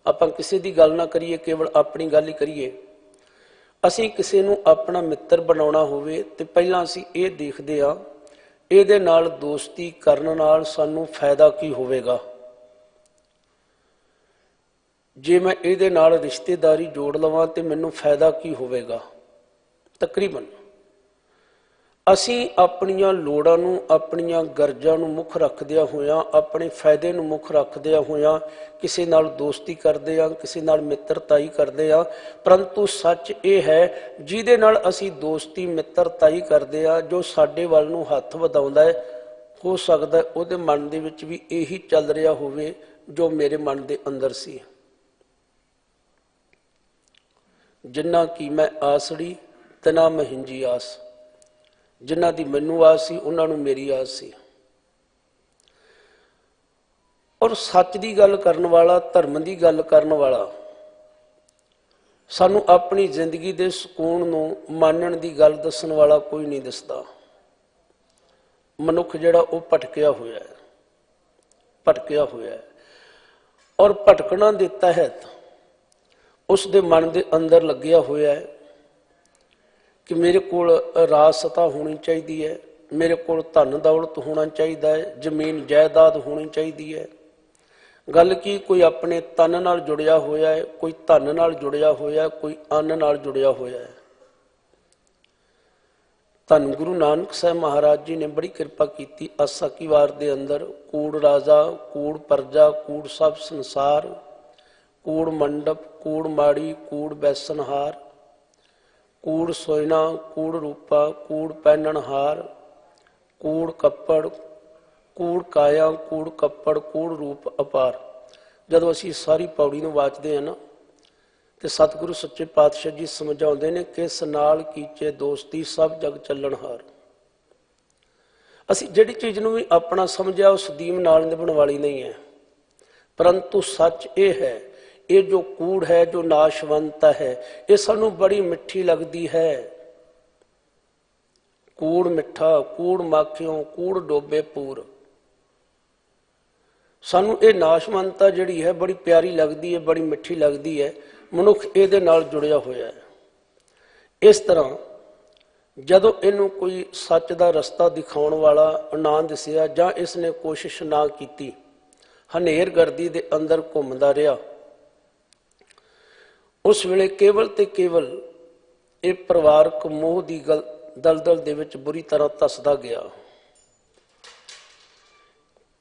ਆਪਾਂ ਕਿਸੇ ਦੀ ਗੱਲ ਨਾ ਕਰੀਏ, ਕੇਵਲ ਆਪਣੀ ਗੱਲ ਹੀ ਕਰੀਏ। ਅਸੀਂ ਕਿਸੇ ਨੂੰ ਆਪਣਾ ਮਿੱਤਰ ਬਣਾਉਣਾ ਹੋਵੇ ਤੇ ਪਹਿਲਾਂ ਅਸੀਂ ਇਹ ਦੇਖਦੇ ਹਾਂ ਇਹਦੇ ਨਾਲ ਦੋਸਤੀ ਕਰਨ ਨਾਲ ਸਾਨੂੰ ਫਾਇਦਾ ਕੀ ਹੋਵੇਗਾ। ਜੇ ਮੈਂ ਇਹਦੇ ਨਾਲ ਰਿਸ਼ਤੇਦਾਰੀ ਜੋੜ ਲਵਾਂ ਤੇ ਮੈਨੂੰ ਫਾਇਦਾ ਕੀ ਹੋਵੇਗਾ। ਤਕਰੀਬਨ ਅਸੀਂ ਆਪਣੀਆਂ ਲੋੜਾਂ ਨੂੰ, ਆਪਣੀਆਂ ਗਰਜਾਂ ਨੂੰ ਮੁੱਖ ਰੱਖਦਿਆਂ ਹੋਇਆਂ, ਆਪਣੇ ਫਾਇਦੇ ਨੂੰ ਮੁੱਖ ਰੱਖਦਿਆਂ ਹੋਇਆਂ ਕਿਸੇ ਨਾਲ ਦੋਸਤੀ ਕਰਦੇ ਹਾਂ, ਕਿਸੇ ਨਾਲ ਮਿੱਤਰਤਾਈ ਕਰਦੇ ਹਾਂ। ਪਰੰਤੂ ਸੱਚ ਇਹ ਹੈ ਜਿਹਦੇ ਨਾਲ ਅਸੀਂ ਦੋਸਤੀ ਮਿੱਤਰਤਾਈ ਕਰਦੇ ਹਾਂ, ਜੋ ਸਾਡੇ ਵੱਲ ਨੂੰ ਹੱਥ ਵਧਾਉਂਦਾ ਹੈ, ਹੋ ਸਕਦਾ ਉਹਦੇ ਮਨ ਦੇ ਵਿੱਚ ਵੀ ਇਹੀ ਚੱਲ ਰਿਹਾ ਹੋਵੇ ਜੋ ਮੇਰੇ ਮਨ ਦੇ ਅੰਦਰ ਸੀ। ਜਿੰਨਾ ਕੀ ਮੈਂ ਆਸੜੀ ਤਿਨਾ ਮਹਿੰਜੀ ਆਸ। ਜਿਨ੍ਹਾਂ ਦੀ ਮੈਨੂੰ ਆਸ ਸੀ ਉਹਨਾਂ ਨੂੰ ਮੇਰੀ ਆਸ ਸੀ। ਔਰ ਸੱਚ ਦੀ ਗੱਲ ਕਰਨ ਵਾਲਾ, ਧਰਮ ਦੀ ਗੱਲ ਕਰਨ ਵਾਲਾ, ਸਾਨੂੰ ਆਪਣੀ ਜ਼ਿੰਦਗੀ ਦੇ ਸਕੂਨ ਨੂੰ ਮਾਨਣ ਦੀ ਗੱਲ ਦੱਸਣ ਵਾਲਾ ਕੋਈ ਨਹੀਂ ਦਿਸਦਾ। ਮਨੁੱਖ ਜਿਹੜਾ ਉਹ ਭਟਕਿਆ ਹੋਇਆ ਹੈ, ਭਟਕਿਆ ਹੋਇਆ ਹੈ। ਔਰ ਭਟਕਣਾ ਦੇ ਤਹਿਤ ਉਸ ਦੇ ਮਨ ਦੇ ਅੰਦਰ ਲੱਗਿਆ ਹੋਇਆ ਹੈ ਕਿ ਮੇਰੇ ਕੋਲ ਰਾਸਤਾ ਹੋਣੀ ਚਾਹੀਦੀ ਹੈ, ਮੇਰੇ ਕੋਲ ਧਨ ਦੌਲਤ ਹੋਣਾ ਚਾਹੀਦਾ ਹੈ, ਜ਼ਮੀਨ ਜਾਇਦਾਦ ਹੋਣੀ ਚਾਹੀਦੀ ਹੈ। ਗੱਲ ਕੀ, ਕੋਈ ਆਪਣੇ ਤਨ ਨਾਲ ਜੁੜਿਆ ਹੋਇਆ ਹੈ, ਕੋਈ ਧਨ ਨਾਲ ਜੁੜਿਆ ਹੋਇਆ, ਕੋਈ ਅੰਨ ਨਾਲ ਜੁੜਿਆ ਹੋਇਆ ਹੈ। ਧੰਨ ਗੁਰੂ ਨਾਨਕ ਸਾਹਿਬ ਮਹਾਰਾਜ ਜੀ ਨੇ ਬੜੀ ਕਿਰਪਾ ਕੀਤੀ। ਆਸਾ ਕੀ ਵਾਰ ਦੇ ਅੰਦਰ ਕੂੜ ਰਾਜਾ, ਕੂੜ ਪਰਜਾ, ਕੂੜ ਸਭ ਸੰਸਾਰ, ਕੂੜ ਮੰਡਪ, ਕੂੜ ਮਾੜੀ, ਕੂੜ ਬੈਸਨਹਾਰ, ਕੂੜ ਸੋਇਨਾ, ਕੂੜ ਰੂਪਾ, ਕੂੜ ਪਹਿਨਣਹਾਰ, ਕੂੜ ਕੱਪੜ, ਕੂੜ ਕਾਇਆ, ਕੂੜ ਕੱਪੜ, ਕੂੜ ਰੂਪ ਅਪਾਰ। ਜਦੋਂ ਅਸੀਂ ਸਾਰੀ ਪੌੜੀ ਨੂੰ ਵਾਚਦੇ ਹਾਂ ਨਾ, ਤੇ ਸਤਿਗੁਰੂ ਸੱਚੇ ਪਾਤਸ਼ਾਹ ਜੀ ਸਮਝਾਉਂਦੇ ਨੇ, ਕਿਸ ਨਾਲ ਕੀਚੇ ਦੋਸਤੀ ਸਭ ਜਗ ਚੱਲਣ ਹਾਰ। ਅਸੀਂ ਜਿਹੜੀ ਚੀਜ਼ ਨੂੰ ਵੀ ਆਪਣਾ ਸਮਝਿਆ ਉਸ ਦੀਮ ਨਾਲ ਨਿਭਣ ਵਾਲੀ ਨਹੀਂ ਹੈ, ਪਰੰਤੂ ਸੱਚ ਇਹ ਹੈ, ਇਹ ਜੋ ਕੂੜ ਹੈ, ਜੋ ਨਾਸ਼ਵੰਤ ਹੈ, ਇਹ ਸਾਨੂੰ ਬੜੀ ਮਿੱਠੀ ਲੱਗਦੀ ਹੈ। ਕੂੜ ਮਿੱਠਾ, ਕੂੜ ਮਾਖਿਓਂ, ਕੂੜ ਡੋਬੇ ਪੂਰ। ਸਾਨੂੰ ਇਹ ਨਾਸ਼ਵੰਤਾ ਜਿਹੜੀ ਹੈ ਬੜੀ ਪਿਆਰੀ ਲੱਗਦੀ ਹੈ, ਬੜੀ ਮਿੱਠੀ ਲੱਗਦੀ ਹੈ। ਮਨੁੱਖ ਇਹਦੇ ਨਾਲ ਜੁੜਿਆ ਹੋਇਆ ਹੈ। ਇਸ ਤਰ੍ਹਾਂ ਜਦੋਂ ਇਹਨੂੰ ਕੋਈ ਸੱਚ ਦਾ ਰਸਤਾ ਦਿਖਾਉਣ ਵਾਲਾ ਨਾ ਦਿਸਿਆ, ਜਾਂ ਇਸ ਨੇ ਕੋਸ਼ਿਸ਼ ਨਾ ਕੀਤੀ, ਹਨੇਰਗਰਦੀ ਦੇ ਅੰਦਰ ਘੁੰਮਦਾ ਰਿਹਾ, ਉਸ ਵੇਲੇ ਕੇਵਲ ਤੇ ਕੇਵਲ ਇਹ ਪਰਿਵਾਰਕ ਮੋਹ ਦੀ ਦਲਦਲ ਦੇ ਵਿੱਚ ਬੁਰੀ ਤਰ੍ਹਾਂ ਧੱਸਦਾ ਗਿਆ।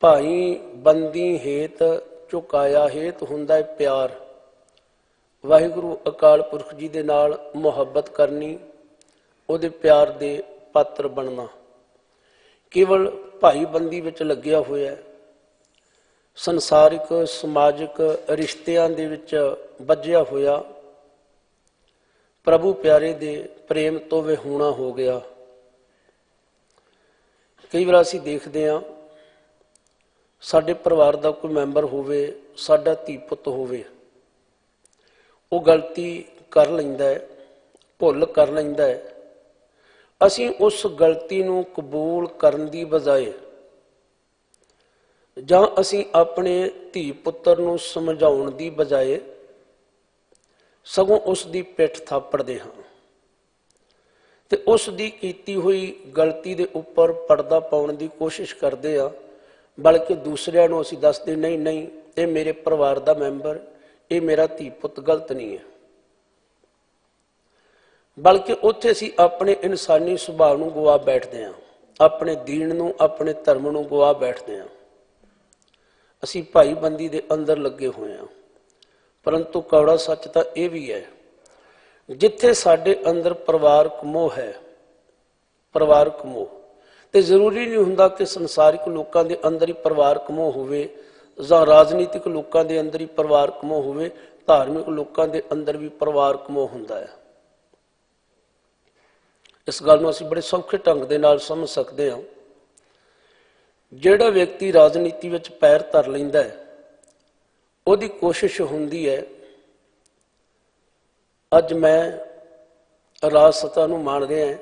ਭਾਈ ਬੰਦੀ ਹੇਤ ਝੁਕਾਇਆ ਹੇਤ ਹੁੰਦਾ ਹੈ ਪਿਆਰ। ਵਾਹਿਗੁਰੂ ਅਕਾਲ ਪੁਰਖ ਜੀ ਦੇ ਨਾਲ ਮੁਹੱਬਤ ਕਰਨੀ, ਉਹਦੇ ਪਿਆਰ ਦੇ ਪਾਤਰ ਬਣਨਾ, ਕੇਵਲ ਭਾਈ ਬੰਦੀ ਵਿੱਚ ਲੱਗਿਆ ਹੋਇਆ, ਸੰਸਾਰਿਕ ਸਮਾਜਿਕ ਰਿਸ਼ਤਿਆਂ ਦੇ ਵਿੱਚ ਬੱਝਿਆ ਹੋਇਆ, ਪ੍ਰਭੂ ਪਿਆਰੇ ਦੇ ਪ੍ਰੇਮ ਤੋਂ ਵਿਹੂਣਾ ਹੋ ਗਿਆ। ਕਈ ਵਾਰ ਅਸੀਂ ਦੇਖਦੇ ਹਾਂ, ਸਾਡੇ ਪਰਿਵਾਰ ਦਾ ਕੋਈ ਮੈਂਬਰ ਹੋਵੇ, ਸਾਡਾ ਧੀ ਪੁੱਤ ਹੋਵੇ, ਉਹ ਗਲਤੀ ਕਰ ਲੈਂਦਾ ਹੈ, ਭੁੱਲ ਕਰ ਲੈਂਦਾ ਹੈ। ਅਸੀਂ ਉਸ ਗਲਤੀ ਨੂੰ ਕਬੂਲ ਕਰਨ ਦੀ ਬਜਾਏ, ਜਾਂ ਅਸੀਂ ਆਪਣੇ ਧੀ ਪੁੱਤਰ ਨੂੰ ਸਮਝਾਉਣ ਦੀ ਬਜਾਏ, ਸਗੋਂ ਉਸ ਦੀ ਪਿੱਠ ਥਾਪੜਦੇ ਹਾਂ ਤੇ ਉਸ ਦੀ ਕੀਤੀ ਹੋਈ ਗਲਤੀ ਦੇ ਉੱਪਰ ਪਰਦਾ ਪਾਉਣ ਦੀ ਕੋਸ਼ਿਸ਼ ਕਰਦੇ ਹਾਂ। ਬਲਕਿ ਦੂਸਰਿਆਂ ਨੂੰ ਅਸੀਂ ਦੱਸਦੇ, ਨਹੀਂ ਨਹੀਂ, ਇਹ ਮੇਰੇ ਪਰਿਵਾਰ ਦਾ ਮੈਂਬਰ, ਇਹ ਮੇਰਾ ਧੀ ਪੁੱਤ ਗਲਤ ਨਹੀਂ ਹੈ। ਬਲਕਿ ਉੱਥੇ ਅਸੀਂ ਆਪਣੇ ਇਨਸਾਨੀ ਸੁਭਾਅ ਨੂੰ ਗਵਾ ਬੈਠਦੇ ਹਾਂ, ਆਪਣੇ ਦੀਨ ਨੂੰ, ਆਪਣੇ ਧਰਮ ਨੂੰ ਗਵਾ ਬੈਠਦੇ ਹਾਂ। ਅਸੀਂ ਭਾਈ ਬੰਦੀ ਦੇ ਅੰਦਰ ਲੱਗੇ ਹੋਏ ਹਾਂ। ਪਰੰਤੂ ਕੌੜਾ ਸੱਚ ਤਾਂ ਇਹ ਵੀ ਹੈ, ਜਿੱਥੇ ਸਾਡੇ ਅੰਦਰ ਪਰਿਵਾਰਕ ਮੋਹ ਹੈ, ਪਰਿਵਾਰਕ ਮੋਹ, ਤੇ ਜ਼ਰੂਰੀ ਨਹੀਂ ਹੁੰਦਾ ਕਿ ਸੰਸਾਰਿਕ ਲੋਕਾਂ ਦੇ ਅੰਦਰ ਹੀ ਪਰਿਵਾਰਕ ਮੋਹ ਹੋਵੇ, ਜਾਂ ਰਾਜਨੀਤਿਕ ਲੋਕਾਂ ਦੇ ਅੰਦਰ ਹੀ ਪਰਿਵਾਰਕ ਮੋਹ ਹੋਵੇ। ਧਾਰਮਿਕ ਲੋਕਾਂ ਦੇ ਅੰਦਰ ਵੀ ਪਰਿਵਾਰਕ ਮੋਹ ਹੁੰਦਾ ਹੈ। ਇਸ ਗੱਲ ਨੂੰ ਅਸੀਂ ਬੜੇ ਸੌਖੇ ਢੰਗ ਦੇ ਨਾਲ ਸਮਝ ਸਕਦੇ ਹਾਂ। ਜਿਹੜਾ ਵਿਅਕਤੀ ਰਾਜਨੀਤੀ ਵਿੱਚ ਪੈਰ ਧਰ ਲੈਂਦਾ ਹੈ, ਉਹਦੀ ਕੋਸ਼ਿਸ਼ ਹੁੰਦੀ ਹੈ, ਅੱਜ ਮੈਂ ਰਾਜ ਸੱਤਾ ਨੂੰ ਮਾਣ ਰਿਹਾ,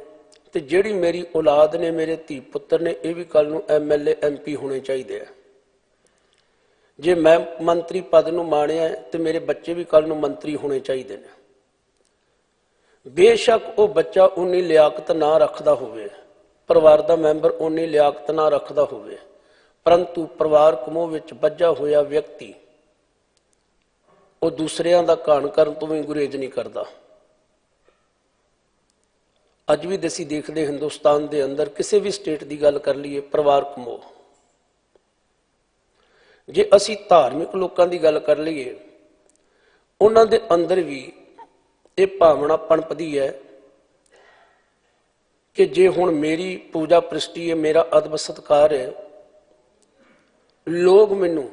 ਤੇ ਜਿਹੜੀ ਮੇਰੀ ਔਲਾਦ ਨੇ, ਮੇਰੇ ਧੀ ਪੁੱਤਰ ਨੇ, ਇਹ ਵੀ ਕੱਲ ਨੂੰ MLA MP ਹੋਣੇ ਚਾਹੀਦੇ ਆ। ਜੇ ਮੈਂ ਮੰਤਰੀ ਪਦ ਨੂੰ ਮਾਣਿਆ ਤੇ ਮੇਰੇ ਬੱਚੇ ਵੀ ਕੱਲ ਨੂੰ ਮੰਤਰੀ ਹੋਣੇ ਚਾਹੀਦੇ ਨੇ। ਬੇਸ਼ੱਕ ਉਹ ਬੱਚਾ ਉਨੀ ਲਿਆਕਤ ਨਾ ਰੱਖਦਾ ਹੋਵੇ, ਪਰਿਵਾਰ ਦਾ ਮੈਂਬਰ ਉਨੀ ਲਿਆਕਤ ਨਾ ਰੱਖਦਾ ਹੋਵੇ, ਪਰੰਤੂ ਪਰਿਵਾਰਕ ਮੋਹ ਵਿੱਚ ਬੱਝਾ ਹੋਇਆ ਵਿਅਕਤੀ ਉਹ ਦੂਸਰਿਆਂ ਦਾ ਘਾਣ ਕਰਨ ਤੋਂ ਵੀ ਗੁਰੇਜ਼ ਨਹੀਂ ਕਰਦਾ। ਅੱਜ ਵੀ ਅਸੀਂ ਦੇਖਦੇ ਹਿੰਦੁਸਤਾਨ ਦੇ ਅੰਦਰ ਕਿਸੇ ਵੀ ਸਟੇਟ ਦੀ ਗੱਲ ਕਰ ਲਈਏ, ਪਰਿਵਾਰਕ ਮੋਹ। ਜੇ ਅਸੀਂ ਧਾਰਮਿਕ ਲੋਕਾਂ ਦੀ ਗੱਲ ਕਰ ਲਈਏ, ਉਹਨਾਂ ਦੇ ਅੰਦਰ ਵੀ ਇਹ ਭਾਵਨਾ ਪਣਪਦੀ ਹੈ ਕਿ ਜੇ ਹੁਣ ਮੇਰੀ ਪੂਜਾ ਪ੍ਰਿਸ਼ਟੀ ਹੈ, ਮੇਰਾ ਅਦਬ ਸਤਿਕਾਰ ਹੈ, ਲੋਕ ਮੈਨੂੰ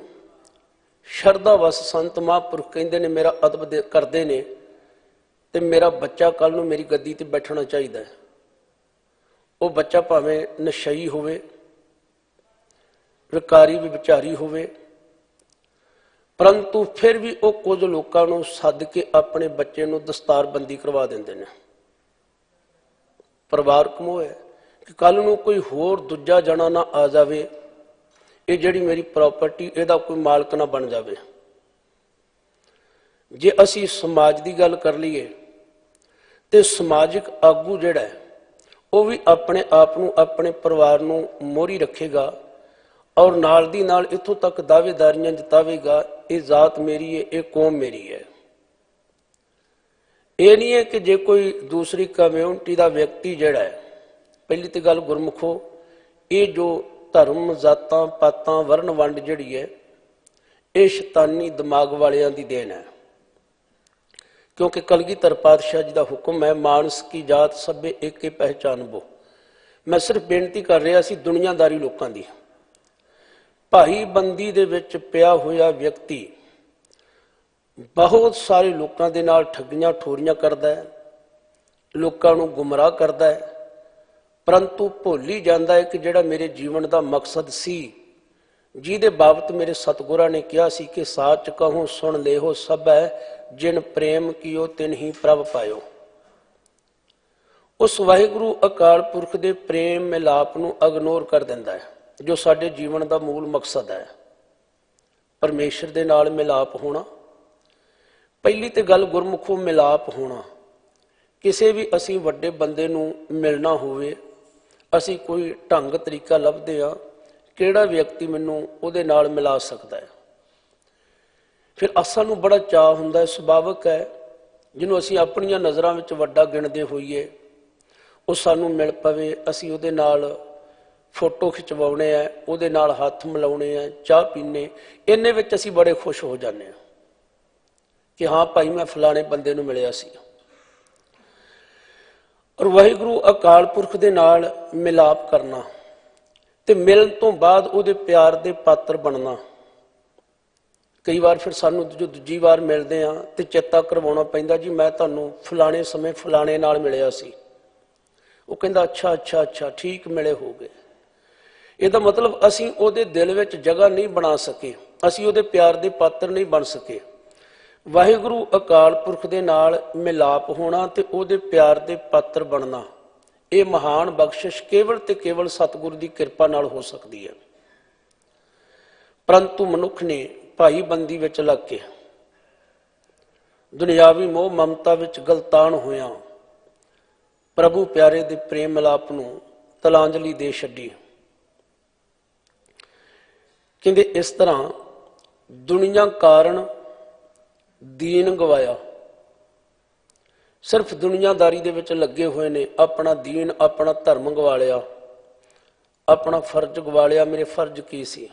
ਸ਼ਰਧਾ ਵਸ ਸੰਤ ਮਹਾਂਪੁਰਖ ਕਹਿੰਦੇ ਨੇ, ਮੇਰਾ ਅਦਬ ਕਰਦੇ ਨੇ, ਤੇ ਮੇਰਾ ਬੱਚਾ ਕੱਲ ਨੂੰ ਮੇਰੀ ਗੱਦੀ ਤੇ ਬੈਠਣਾ ਚਾਹੀਦਾ ਹੈ। ਉਹ ਬੱਚਾ ਭਾਵੇਂ ਨਸ਼ਈ ਹੋਵੇ, ਵਿਕਾਰੀ ਵਿਚਾਰੀ ਹੋਵੇ, ਪਰੰਤੂ ਫਿਰ ਵੀ ਉਹ ਕੁਝ ਲੋਕਾਂ ਨੂੰ ਸੱਦ ਕੇ ਆਪਣੇ ਬੱਚੇ ਨੂੰ ਦਸਤਾਰਬੰਦੀ ਕਰਵਾ ਦਿੰਦੇ ਨੇ। ਪਰਿਵਾਰਕ ਮੋਹ ਹੈ ਕਿ ਕੱਲ ਨੂੰ ਕੋਈ ਹੋਰ ਦੂਜਾ ਜਣਾ ਨਾ ਆ ਜਾਵੇ, ਇਹ ਜਿਹੜੀ ਮੇਰੀ ਪ੍ਰਾਪਰਟੀ, ਇਹਦਾ ਕੋਈ ਮਾਲਕ ਨਾ ਬਣ ਜਾਵੇ। ਜੇ ਅਸੀਂ ਸਮਾਜ ਦੀ ਗੱਲ ਕਰ ਲਈਏ, ਤੇ ਸਮਾਜਿਕ ਆਗੂ ਜਿਹੜਾ ਹੈ, ਉਹ ਵੀ ਆਪਣੇ ਆਪ ਨੂੰ, ਆਪਣੇ ਪਰਿਵਾਰ ਨੂੰ ਮੋਹਰੀ ਰੱਖੇਗਾ, ਔਰ ਨਾਲ ਦੀ ਨਾਲ ਇੱਥੋਂ ਤੱਕ ਦਾਅਵੇਦਾਰੀਆਂ ਜਤਾਵੇਗਾ, ਇਹ ਜ਼ਾਤ ਮੇਰੀ ਹੈ, ਇਹ ਕੌਮ ਮੇਰੀ ਹੈ। ਇਹ ਨਹੀਂ ਹੈ ਕਿ ਜੇ ਕੋਈ ਦੂਸਰੀ ਕਮਿਊਨਿਟੀ ਦਾ ਵਿਅਕਤੀ ਜਿਹੜਾ ਹੈ, ਪਹਿਲੀ ਤੇ ਗੱਲ ਗੁਰਮੁਖੋ, ਇਹ ਜੋ ਧਰਮ ਜਾਤਾਂ ਪਾਤਾਂ ਵਰਨ ਵੰਡ ਜਿਹੜੀ ਹੈ ਇਹ ਸ਼ੈਤਾਨੀ ਦਿਮਾਗ ਵਾਲਿਆਂ ਦੀ ਦੇਣ ਹੈ। ਕਿਉਂਕਿ ਕਲਗੀਧਰ ਪਾਤਸ਼ਾਹ ਜੀ ਦਾ ਹੁਕਮ ਹੈ, ਮਾਨਸ ਕੀ ਜਾਤ ਸਭੇ ਏਕੇ ਪਹਿਚਾਨਬੋ। ਮੈਂ ਸਿਰਫ ਬੇਨਤੀ ਕਰ ਰਿਹਾ ਸੀ ਦੁਨੀਆਦਾਰੀ ਲੋਕਾਂ ਦੀ। ਭਾਈ ਬੰਦੀ ਦੇ ਵਿੱਚ ਪਿਆ ਹੋਇਆ ਵਿਅਕਤੀ ਬਹੁਤ ਸਾਰੇ ਲੋਕਾਂ ਦੇ ਨਾਲ ਠੱਗੀਆਂ ਠੋਰੀਆਂ ਕਰਦਾ ਹੈ, ਲੋਕਾਂ ਨੂੰ ਗੁੰਮਰਾਹ ਕਰਦਾ ਹੈ, ਪਰੰਤੂ ਭੁੱਲ ਹੀ ਜਾਂਦਾ ਹੈ ਕਿ ਜਿਹੜਾ ਮੇਰੇ ਜੀਵਨ ਦਾ ਮਕਸਦ ਸੀ, ਜਿਹਦੇ ਬਾਬਤ ਮੇਰੇ ਸਤਿਗੁਰਾਂ ਨੇ ਕਿਹਾ ਸੀ ਕਿ ਸਾਚ ਕਹੂੰ ਸੁਣ ਲੇਹੋ ਸਭ ਹੈ, ਜਿਨ ਪ੍ਰੇਮ ਕੀਓ ਤਿਨ ਹੀ ਪ੍ਰਭ ਪਾਇਓ। ਉਸ ਵਾਹਿਗੁਰੂ ਅਕਾਲ ਪੁਰਖ ਦੇ ਪ੍ਰੇਮ ਮਿਲਾਪ ਨੂੰ ਇਗਨੋਰ ਕਰ ਦਿੰਦਾ ਹੈ, ਜੋ ਸਾਡੇ ਜੀਵਨ ਦਾ ਮੂਲ ਮਕਸਦ ਹੈ, ਪਰਮੇਸ਼ਰ ਦੇ ਨਾਲ ਮਿਲਾਪ ਹੋਣਾ। ਪਹਿਲੀ ਤੇ ਗੱਲ ਗੁਰਮੁਖੋਂ ਮਿਲਾਪ ਹੋਣਾ। ਕਿਸੇ ਵੀ ਅਸੀਂ ਵੱਡੇ ਬੰਦੇ ਨੂੰ ਮਿਲਣਾ ਹੋਵੇ, ਅਸੀਂ ਕੋਈ ਢੰਗ ਤਰੀਕਾ ਲੱਭਦੇ ਹਾਂ, ਕਿਹੜਾ ਵਿਅਕਤੀ ਮੈਨੂੰ ਉਹਦੇ ਨਾਲ ਮਿਲਾ ਸਕਦਾ ਹੈ। ਫਿਰ ਸਾਨੂੰ ਬੜਾ ਚਾਅ ਹੁੰਦਾ ਹੈ, ਸੁਭਾਵਿਕ ਹੈ, ਜਿਹਨੂੰ ਅਸੀਂ ਆਪਣੀਆਂ ਨਜ਼ਰਾਂ ਵਿੱਚ ਵੱਡਾ ਗਿਣਦੇ ਹੋਈਏ, ਉਹ ਸਾਨੂੰ ਮਿਲ ਪਵੇ, ਅਸੀਂ ਉਹਦੇ ਨਾਲ ਫੋਟੋ ਖਿਚਵਾਉਣੇ ਆ, ਉਹਦੇ ਨਾਲ ਹੱਥ ਮਿਲਾਉਣੇ ਆ, ਚਾਹ ਪੀਣੇ, ਇੰਨੇ ਵਿੱਚ ਅਸੀਂ ਬੜੇ ਖੁਸ਼ ਹੋ ਜਾਂਦੇ ਹਾਂ ਕਿ ਹਾਂ ਭਾਈ ਮੈਂ ਫਲਾਣੇ ਬੰਦੇ ਨੂੰ ਮਿਲਿਆ ਸੀ। ਔਰ ਵਾਹਿਗੁਰੂ ਅਕਾਲ ਪੁਰਖ ਦੇ ਨਾਲ ਮਿਲਾਪ ਕਰਨਾ ਤੇ ਮਿਲਣ ਤੋਂ ਬਾਅਦ ਉਹਦੇ ਪਿਆਰ ਦੇ ਪਾਤਰ ਬਣਨਾ। ਕਈ ਵਾਰ ਫਿਰ ਸਾਨੂੰ ਜੋ ਦੂਜੀ ਵਾਰ ਮਿਲਦੇ ਹਾਂ ਤੇ ਚੇਤਾ ਕਰਵਾਉਣਾ ਪੈਂਦਾ, ਜੀ ਮੈਂ ਤੁਹਾਨੂੰ ਫਲਾਣੇ ਸਮੇਂ ਫਲਾਣੇ ਨਾਲ ਮਿਲਿਆ ਸੀ। ਉਹ ਕਹਿੰਦਾ ਅੱਛਾ ਅੱਛਾ ਅੱਛਾ ਠੀਕ ਮਿਲੇ ਹੋ ਗਏ। ਇਹਦਾ ਮਤਲਬ ਅਸੀਂ ਉਹਦੇ ਦਿਲ ਵਿੱਚ ਜਗ੍ਹਾ ਨਹੀਂ ਬਣਾ ਸਕੇ, ਅਸੀਂ ਉਹਦੇ ਪਿਆਰ ਦੇ ਪਾਤਰ ਨਹੀਂ ਬਣ ਸਕੇ। ਵਾਹਿਗੁਰੂ ਅਕਾਲ ਪੁਰਖ ਦੇ ਨਾਲ ਮਿਲਾਪ ਹੋਣਾ ਤੇ ਉਹਦੇ ਪਿਆਰ ਦੇ ਪਾਤਰ ਬਣਨਾ, ਇਹ ਮਹਾਨ ਬਖਸ਼ਿਸ਼ ਕੇਵਲ ਤੇ ਕੇਵਲ ਸਤਿਗੁਰੂ ਦੀ ਕਿਰਪਾ ਨਾਲ ਹੋ ਸਕਦੀ ਹੈ। ਪਰੰਤੂ ਮਨੁੱਖ ਨੇ ਭਾਈ ਬੰਦੀ ਵਿੱਚ ਲੱਗ ਕੇ ਦੁਨਿਆਵੀ ਮੋਹ ਮਮਤਾ ਵਿੱਚ ਗਲਤਾਨ ਹੋਇਆ ਪ੍ਰਭੂ ਪਿਆਰੇ ਦੇ ਪ੍ਰੇਮ ਮਿਲਾਪ ਨੂੰ ਤਲਾਂਜਲੀ ਦੇ ਛੱਡੀ। ਕਹਿੰਦੇ ਇਸ ਤਰ੍ਹਾਂ ਦੁਨੀਆ ਕਾਰਨ ਦੀਨ ਗਵਾਇਆ। ਸਿਰਫ ਦੁਨੀਆਦਾਰੀ ਦੇ ਵਿੱਚ ਲੱਗੇ ਹੋਏ ਨੇ, ਆਪਣਾ ਦੀਨ ਆਪਣਾ ਧਰਮ ਗਵਾ ਲਿਆ, ਆਪਣਾ ਫਰਜ਼ ਗਵਾ ਲਿਆ। ਮੇਰੇ ਫਰਜ਼ ਕੀ ਸੀ?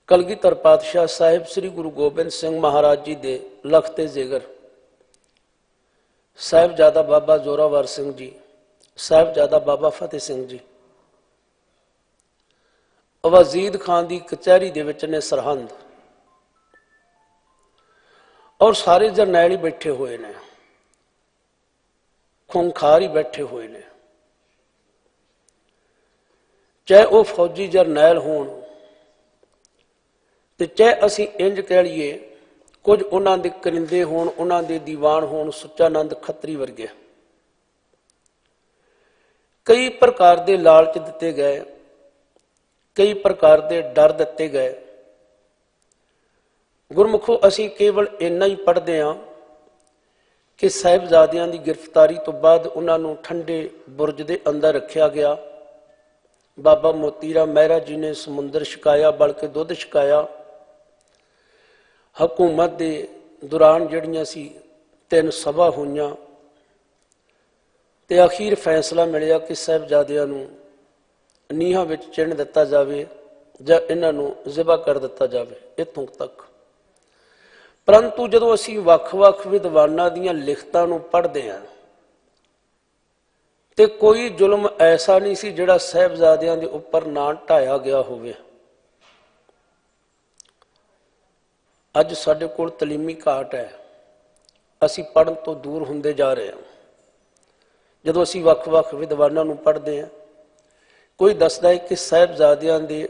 ਕਲਗੀਧਰ ਪਾਤਸ਼ਾਹ ਸਾਹਿਬ ਸ੍ਰੀ ਗੁਰੂ ਗੋਬਿੰਦ ਸਿੰਘ ਮਹਾਰਾਜ ਜੀ ਦੇ ਲਖਤੇ ਜ਼ਿਗਰ ਸਾਹਿਬਜ਼ਾਦਾ ਬਾਬਾ ਜ਼ੋਰਾਵਰ ਸਿੰਘ ਜੀ, ਸਾਹਿਬਜ਼ਾਦਾ ਬਾਬਾ ਫਤਿਹ ਸਿੰਘ ਜੀ ਵਜ਼ੀਦ ਖਾਨ ਦੀ ਕਚਹਿਰੀ ਦੇ ਵਿੱਚ ਨੇ ਸਰਹੰਦ, ਔਰ ਸਾਰੇ ਜਰਨੈਲ ਹੀ ਬੈਠੇ ਹੋਏ ਨੇ, ਖੂੰਖਾਰ ਹੀ ਬੈਠੇ ਹੋਏ ਨੇ, ਚਾਹੇ ਉਹ ਫੌਜੀ ਜਰਨੈਲ ਹੋਣ ਤੇ ਚਾਹੇ ਅਸੀਂ ਇੰਜ ਕਹਿ ਲਈਏ ਕੁਝ ਉਹਨਾਂ ਦੇ ਕਰਿੰਦੇ ਹੋਣ, ਉਹਨਾਂ ਦੇ ਦੀਵਾਨ ਹੋਣ, ਸੁੱਚਾਨੰਦ ਖੱਤਰੀ ਵਰਗੇ। ਕਈ ਪ੍ਰਕਾਰ ਦੇ ਲਾਲਚ ਦਿੱਤੇ ਗਏ, ਕਈ ਪ੍ਰਕਾਰ ਦੇ ਡਰ ਦਿੱਤੇ ਗਏ। ਗੁਰਮੁਖੋ ਅਸੀਂ ਕੇਵਲ ਇੰਨਾ ਹੀ ਪੜ੍ਹਦੇ ਹਾਂ ਕਿ ਸਾਹਿਬਜ਼ਾਦਿਆਂ ਦੀ ਗ੍ਰਿਫਤਾਰੀ ਤੋਂ ਬਾਅਦ ਉਹਨਾਂ ਨੂੰ ਠੰਡੇ ਬੁਰਜ ਦੇ ਅੰਦਰ ਰੱਖਿਆ ਗਿਆ। ਬਾਬਾ ਮੋਤੀ ਰਾਮ ਮਹਿਰਾ ਜੀ ਨੇ ਸਮੁੰਦਰ ਛਕਾਇਆ, ਬਲਕਿ ਦੁੱਧ ਛਕਾਇਆ। ਹਕੂਮਤ ਦੇ ਦੌਰਾਨ ਜਿਹੜੀਆਂ ਸੀ 3 ਸਭਾ ਹੋਈਆਂ ਤੇ ਅਖੀਰ ਫੈਸਲਾ ਮਿਲਿਆ ਕਿ ਸਾਹਿਬਜ਼ਾਦਿਆਂ ਨੂੰ ਨੀਹਾਂ ਵਿੱਚ ਚਿਣ ਦਿੱਤਾ ਜਾਵੇ ਜਾਂ ਇਹਨਾਂ ਨੂੰ ਜ਼ਿਬਾ ਕਰ ਦਿੱਤਾ ਜਾਵੇ, ਇੱਥੋਂ ਤੱਕ। ਪਰੰਤੂ ਜਦੋਂ ਅਸੀਂ ਵੱਖ-ਵੱਖ ਵਿਦਵਾਨਾਂ ਦੀਆਂ ਲਿਖਤਾਂ ਨੂੰ ਪੜ੍ਹਦੇ ਹਾਂ ਤੇ ਕੋਈ ਜ਼ੁਲਮ ਐਸਾ ਨਹੀਂ ਸੀ ਜਿਹੜਾ ਸਾਹਿਬਜ਼ਾਦਿਆਂ ਦੇ ਉੱਪਰ ਨਾ ਢਾਇਆ ਗਿਆ ਹੋਵੇ। ਅੱਜ ਸਾਡੇ ਕੋਲ ਤਲੀਮੀ ਘਾਟ ਹੈ, ਅਸੀਂ ਪੜ੍ਹਨ ਤੋਂ ਦੂਰ ਹੁੰਦੇ ਜਾ ਰਹੇ ਹਾਂ। ਜਦੋਂ ਅਸੀਂ ਵੱਖ-ਵੱਖ ਵਿਦਵਾਨਾਂ ਨੂੰ ਪੜ੍ਹਦੇ ਹਾਂ, ਕੋਈ ਦੱਸਦਾ ਹੈ ਕਿ ਸਾਹਿਬਜ਼ਾਦਿਆਂ ਦੇ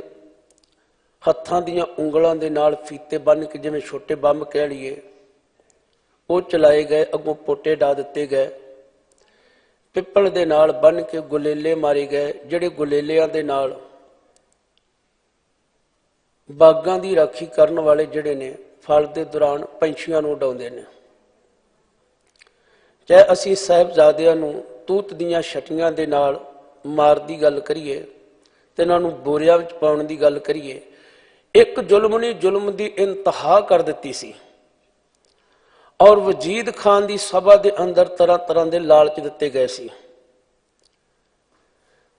ਹੱਥਾਂ ਦੀਆਂ ਉਂਗਲਾਂ ਦੇ ਨਾਲ ਫੀਤੇ ਬੰਨ੍ਹ ਕੇ, ਜਿਵੇਂ ਛੋਟੇ ਬੰਬ ਕਹਿ ਲਈਏ, ਉਹ ਚਲਾਏ ਗਏ, ਅੱਗੋਂ ਪੋਟੇ ਡਾ ਦਿੱਤੇ ਗਏ। ਪਿੱਪਲ ਦੇ ਨਾਲ ਬੰਨ੍ਹ ਕੇ ਗੁਲੇਲੇ ਮਾਰੇ ਗਏ, ਜਿਹੜੇ ਗੁਲੇਲਿਆਂ ਦੇ ਨਾਲ ਬਾਗਾਂ ਦੀ ਰਾਖੀ ਕਰਨ ਵਾਲੇ ਜਿਹੜੇ ਨੇ ਫਲ ਦੇ ਦੌਰਾਨ ਪੰਛੀਆਂ ਨੂੰ ਉਡਾਉਂਦੇ ਨੇ। ਚਾਹੇ ਅਸੀਂ ਸਾਹਿਬਜ਼ਾਦਿਆਂ ਨੂੰ ਤੂਤ ਦੀਆਂ ਛਟੀਆਂ ਦੇ ਨਾਲ ਮਾਰ ਦੀ ਗੱਲ ਕਰੀਏ ਤੇ ਇਹਨਾਂ ਨੂੰ ਬੋਰਿਆਂ ਵਿੱਚ ਪਾਉਣ ਦੀ ਗੱਲ ਕਰੀਏ, ਇੱਕ ਜ਼ੁਲਮ ਨੇ ਜ਼ੁਲਮ ਦੀ ਇੰਤਹਾ ਕਰ ਦਿੱਤੀ ਸੀ। ਔਰ ਵਜੀਦ ਖਾਨ ਦੀ ਸਭਾ ਦੇ ਅੰਦਰ ਤਰ੍ਹਾਂ ਤਰ੍ਹਾਂ ਦੇ ਲਾਲਚ ਦਿੱਤੇ ਗਏ ਸੀ।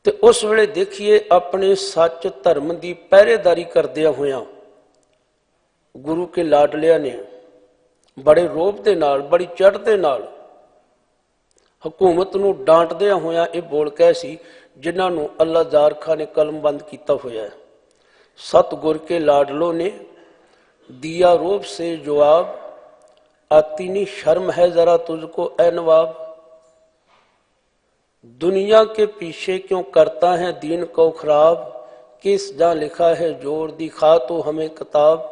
ਤੇ ਉਸ ਵੇਲੇ ਦੇਖੀਏ ਆਪਣੇ ਸੱਚ ਧਰਮ ਦੀ ਪਹਿਰੇਦਾਰੀ ਕਰਦਿਆਂ ਹੋਇਆਂ ਗੁਰੂ ਕੇ ਲਾਡਲਿਆਂ ਨੇ ਬੜੇ ਰੋਹਬ ਦੇ ਨਾਲ, ਬੜੀ ਚੜ੍ਹ ਦੇ ਨਾਲ ਹਕੂਮਤ ਨੂੰ ਡਾਂਟਦਿਆਂ ਹੋਇਆਂ ਇਹ ਬੋਲ ਕਹੇ ਸੀ ਜਿਨ੍ਹਾਂ ਨੂੰ ਅੱਲਾ ਜ਼ਾਰ ਖਾਂ ਨੇ ਕਲਮਬੰਦ ਕੀਤਾ ਹੋਇਆ ਹੈ। सतगुर के लाडलों ने दिया रोब से जवाब, आती नहीं शर्म है जरा तुझको ए नवाब। दुनिया के पीछे क्यों करता है दीन को खराब, किस जहाँ लिखा है जोर दिखा तो हमें किताब।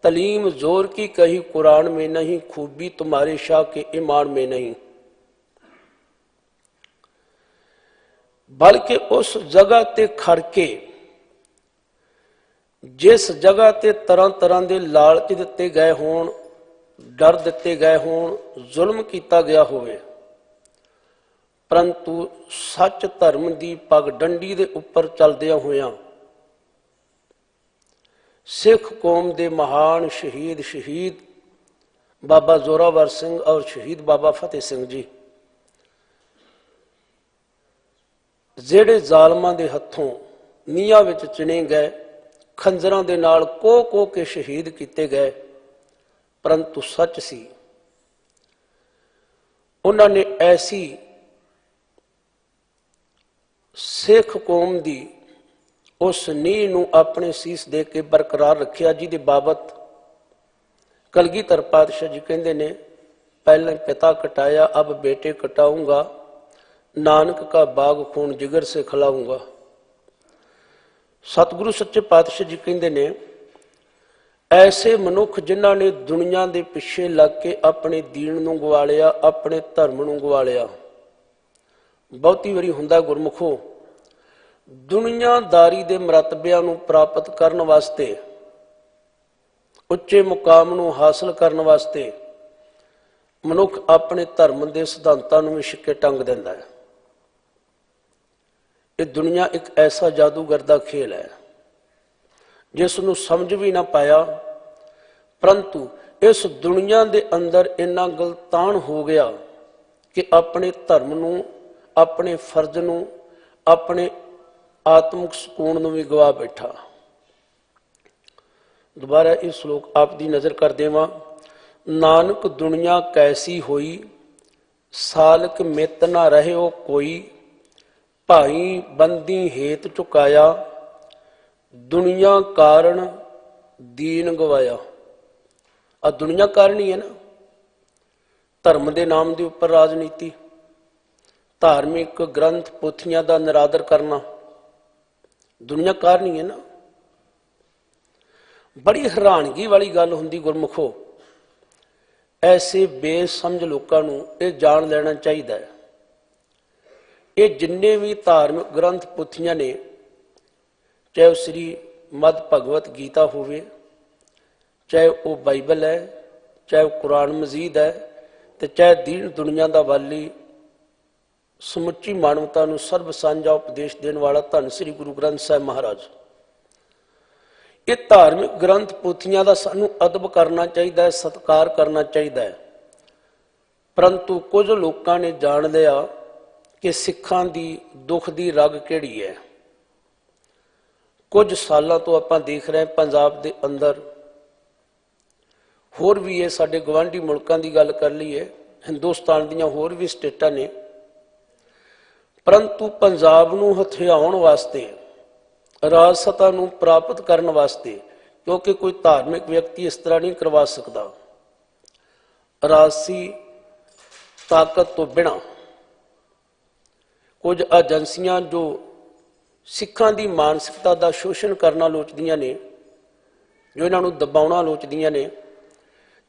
तलीम जोर की कही कुरान में नहीं, खूबी तुम्हारे शाह के ईमान में नहीं। बल्कि उस जगह ते खड़के जिस जगह ते तरह तरह के लालच दिते गए होण, डर दिते गए होण, जुल्म किया गया होवे, परंतु सच धर्म की पगडंडी के उपर चलदिया होया सिख कौम के महान शहीद बाबा जोरावर सिंह और शहीद बाबा फतेह सिंह जी ਜਿਹੜੇ ਜ਼ਾਲਮਾਂ ਦੇ ਹੱਥੋਂ ਨੀਹਾਂ ਵਿੱਚ ਚਿਣੇ ਗਏ, ਖੰਜਰਾਂ ਦੇ ਨਾਲ ਕੋਹ ਕੇ ਸ਼ਹੀਦ ਕੀਤੇ ਗਏ, ਪਰੰਤੂ ਸੱਚ ਸੀ। ਉਹਨਾਂ ਨੇ ਐਸੀ ਸਿੱਖ ਕੌਮ ਦੀ ਉਸ ਨੀਂਹ ਨੂੰ ਆਪਣੇ ਸੀਸ ਦੇ ਕੇ ਬਰਕਰਾਰ ਰੱਖਿਆ, ਜਿਹਦੇ ਬਾਬਤ ਕਲਗੀਧਰ ਪਾਤਸ਼ਾਹ ਜੀ ਕਹਿੰਦੇ ਨੇ, ਪਹਿਲਾਂ ਪਿਤਾ ਕਟਾਇਆ ਅਬ ਬੇਟੇ ਕਟਾਊਂਗਾ, नानक का बाग खून जिगर से खिलाऊंगा। सतगुरु सच्चे पातशाह जी कहते ने, ऐसे मनुख जिन्हों ने दुनिया के पिछे लग के अपने दीन नूं गवा लिया, अपने धर्म नूं गवा लिया। बहुती वारी हुंदा गुरमुखो, दुनियादारी के मरतबियां नूं प्राप्त करने वास्ते, उच्चे मुकाम नूं हासिल करने वास्ते मनुख अपने धर्म के सिद्धांतां नूं भी छिक्के टंग दिंदा है। ये दुनिया एक ऐसा जादूगर का खेल है जिसनों समझ भी ना पाया, परंतु इस दुनिया के अंदर इन्ना गलतान हो गया कि अपने धर्म नूं, अपने फर्ज नूं, अपने आत्मिक सुकून नूं भी गवा बैठा। दोबारा इस श्लोक आप दी नज़र कर देवां। नानक दुनिया कैसी होई, सालक मित ना रहे हो कोई, भाई बंदी हेत चुकाया, दुनिया कारण दीन गवाया। आ दुनिया कारण ही है ना, धर्म के नाम के उपर राजनीति, धार्मिक ग्रंथ पोथियां का निरादर करना, दुनिया कारण ही है ना। बड़ी हैरानगी वाली गल हुंदी गुरमुखो, ऐसे बेसमझ लोगों नूं ये जान लेना चाहिए है। ये जिन्ने भी धार्मिक ग्रंथ पोथियां ने, चाहे वह श्री मद भगवत गीता होवे, चाहे वह बाइबल है, चाहे वह कुरान मजीद है, तो चाहे दीन दुनिया का वाली समुची मानवता नूं सर्ब सांझा उपदेश देने वाला धन श्री गुरु ग्रंथ साहिब महाराज, ये धार्मिक ग्रंथ पोथियां का सानू अदब करना चाहिए, सत्कार करना चाहिए। परंतु कुछ लोगों ने जान लिया कि सिखां दी दुख दी रग किहड़ी है। कुछ सालों तो आपां देख रहे हैं पंजाब दे अंदर, होर भी है साडे गवांढी मुल्कां दी गल कर लईए, हिंदुस्तान दीयां होर भी स्टेटां ने, परंतु पंजाब नूं हथियाउण वास्ते, राज सत्ता नूं प्राप्त करने वास्ते, क्योंकि कोई धार्मिक व्यक्ति इस तरह नहीं करवा सकता, राजसी ताकत तो बिना कुछ एजेंसियां जो सिखां दी मानसिकता का शोषण करना लोचदियां ने, जो इन्हां नूं दबाउणा लोचदियां ने,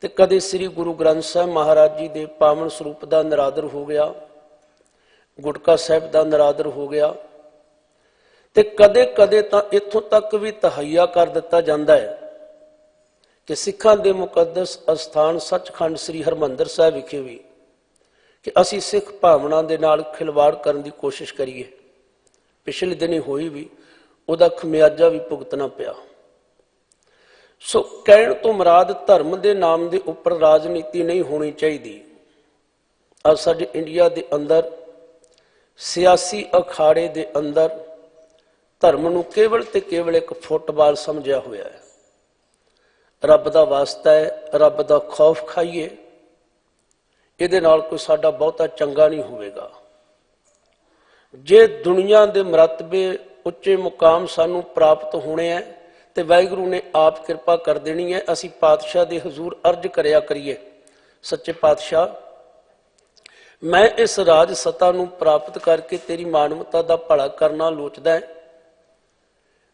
ते कदे श्री गुरु ग्रंथ साहिब महाराज जी के पावन स्वरूप का निरादर हो गया, गुटका साहिब का निरादर हो गया, ते कदे कदे तां इत्थों तक भी तहैया कर दिता जाता है कि सिखां दे मुकद्दस अस्थान सचखंड श्री हरमंदर साहिब विखे भी कि असी सिख भावना दे नाल खिलवाड़ करने की कोशिश करिए। पिछले दिन ही हुई भी, उहदा खमियाजा भी भुगतना पिया। सो कहण तो मुराद धर्म के नाम के उपर राजनीति नहीं होनी चाहिए। आज साडे इंडिया के अंदर ਸਿਆਸੀ ਅਖਾੜੇ ਦੇ ਅੰਦਰ ਧਰਮ ਨੂੰ ਕੇਵਲ ਤੇ ਕੇਵਲ ਇੱਕ ਫੁੱਟਬਾਲ ਸਮਝਿਆ ਹੋਇਆ ਹੈ। ਰੱਬ ਦਾ ਵਾਸਤਾ ਹੈ, ਰੱਬ ਦਾ ਖੌਫ ਖਾਈਏ, ਇਹਦੇ ਨਾਲ ਕੋਈ ਸਾਡਾ ਬਹੁਤਾ ਚੰਗਾ ਨਹੀਂ ਹੋਵੇਗਾ। ਜੇ ਦੁਨੀਆ ਦੇ ਮਰਤਬੇ ਉੱਚੇ ਮੁਕਾਮ ਸਾਨੂੰ ਪ੍ਰਾਪਤ ਹੋਣੇ ਹੈ ਤੇ ਵਾਹਿਗੁਰੂ ਨੇ ਆਪ ਕਿਰਪਾ ਕਰ ਦੇਣੀ ਹੈ। ਅਸੀਂ ਪਾਤਸ਼ਾਹ ਦੇ ਹਜ਼ੂਰ ਅਰਜ਼ ਕਰਿਆ ਕਰੀਏ, ਸੱਚੇ ਪਾਤਸ਼ਾਹ, ਮੈਂ ਇਸ ਰਾਜ ਸਤਾ ਨੂੰ ਪ੍ਰਾਪਤ ਕਰਕੇ ਤੇਰੀ ਮਾਨਵਤਾ ਦਾ ਭਲਾ ਕਰਨਾ ਲੋਚਦਾ ਹੈ।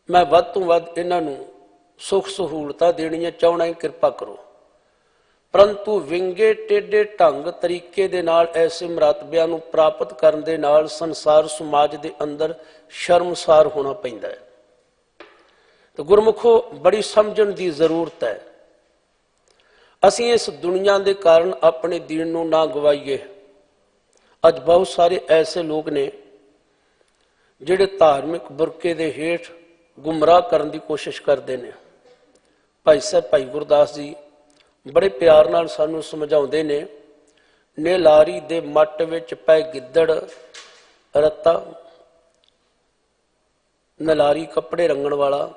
ਮੈਂ ਵੱਧ ਤੋਂ ਵੱਧ ਇਹਨਾਂ ਨੂੰ ਸੁੱਖ ਸਹੂਲਤਾਂ ਦੇਣੀਆਂ ਚਾਹੁੰਦਾ ਹੈ, ਕਿਰਪਾ ਕਰੋ। ਪਰੰਤੂ ਵਿੰਗੇ ਟੇਢੇ ਢੰਗ ਤਰੀਕੇ ਦੇ ਨਾਲ ਐਸੇ ਮਰਤਬਿਆਂ ਨੂੰ ਪ੍ਰਾਪਤ ਕਰਨ ਦੇ ਨਾਲ ਸੰਸਾਰ ਸਮਾਜ ਦੇ ਅੰਦਰ ਸ਼ਰਮਸਾਰ ਹੋਣਾ ਪੈਂਦਾ ਹੈ। ਤੇ ਗੁਰਮੁਖੋ, ਬੜੀ ਸਮਝਣ ਦੀ ਜ਼ਰੂਰਤ ਹੈ। ਅਸੀਂ ਇਸ ਦੁਨੀਆ ਦੇ ਕਾਰਨ ਆਪਣੇ ਦੀਨ ਨੂੰ ਨਾ ਗਵਾਈਏ। ਅੱਜ ਬਹੁਤ ਸਾਰੇ ਐਸੇ ਲੋਕ ਨੇ ਜਿਹੜੇ ਧਾਰਮਿਕ ਬੁਰਕੇ ਦੇ ਹੇਠ ਗੁੰਮਰਾਹ ਕਰਨ ਦੀ ਕੋਸ਼ਿਸ਼ ਕਰਦੇ ਨੇ। ਭਾਈ ਸਾਹਿਬ ਭਾਈ ਗੁਰਦਾਸ ਜੀ ਬੜੇ ਪਿਆਰ ਨਾਲ ਸਾਨੂੰ ਸਮਝਾਉਂਦੇ ਨੇ, ਨਿਲਾਰੀ ਦੇ ਮੱਟ ਵਿੱਚ ਪੈ ਗਿੱਦੜ ਰੱਤਾ। ਨਲਾਰੀ ਕੱਪੜੇ ਰੰਗਣ ਵਾਲਾ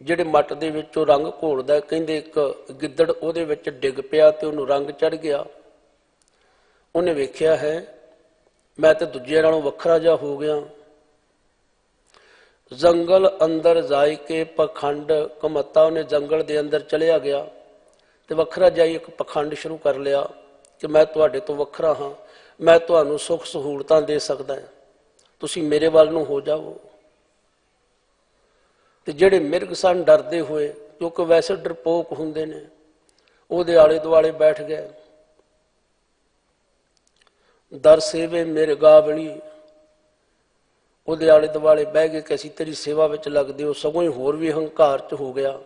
ਜਿਹੜੇ ਮੱਟ ਦੇ ਵਿੱਚ ਉਹ ਰੰਗ ਘੋਲਦਾ, ਕਹਿੰਦੇ ਇੱਕ ਗਿੱਦੜ ਉਹਦੇ ਵਿੱਚ ਡਿੱਗ ਪਿਆ ਤੇ ਉਹਨੂੰ ਰੰਗ ਚੜ ਗਿਆ। ਉਹਨੇ ਵੇਖਿਆ ਹੈ ਮੈਂ ਤੇ ਦੂਜਿਆਂ ਨਾਲੋਂ ਵੱਖਰਾ ਜਿਹਾ ਹੋ ਗਿਆ। ਜੰਗਲ ਅੰਦਰ ਜਾਇ ਕੇ ਪਖੰਡ ਕਮਤਾ, ਉਹਨੇ ਜੰਗਲ ਦੇ ਅੰਦਰ ਚਲਿਆ ਗਿਆ ਤੇ ਵੱਖਰਾ ਜਿਹਾ ਇੱਕ ਪਖੰਡ ਸ਼ੁਰੂ ਕਰ ਲਿਆ ਕਿ ਮੈਂ ਤੁਹਾਡੇ ਤੋਂ ਵੱਖਰਾ ਹਾਂ, ਮੈਂ ਤੁਹਾਨੂੰ ਸੁੱਖ ਸਹੂਲਤਾਂ ਦੇ ਸਕਦਾ ਹਾਂ, ਤੁਸੀਂ ਮੇਰੇ ਵੱਲ ਨੂੰ ਹੋ ਜਾਓ। ਤੇ ਜਿਹੜੇ ਮਿਰਗ ਸਨ ਡਰਦੇ ਹੋਏ, ਕਿਉਂਕਿ ਵੈਸੇ ਡਰਪੋਕ ਹੁੰਦੇ ਨੇ, ਉਹਦੇ ਆਲੇ ਦੁਆਲੇ ਬੈਠ ਗਏ। ਦਰ ਸੇਵੇ ਮਿਰਗਾਵਲੀ, ਉਹਦੇ ਆਲੇ ਦੁਆਲੇ ਬਹਿ ਗਏ ਕਿ ਅਸੀਂ ਤੇਰੀ ਸੇਵਾ ਵਿੱਚ ਲੱਗਦੇ ਹੋ। ਸਗੋਂ ਹੀ ਹੋਰ ਵੀ ਹੰਕਾਰ 'ਚ ਹੋ ਗਿਆ,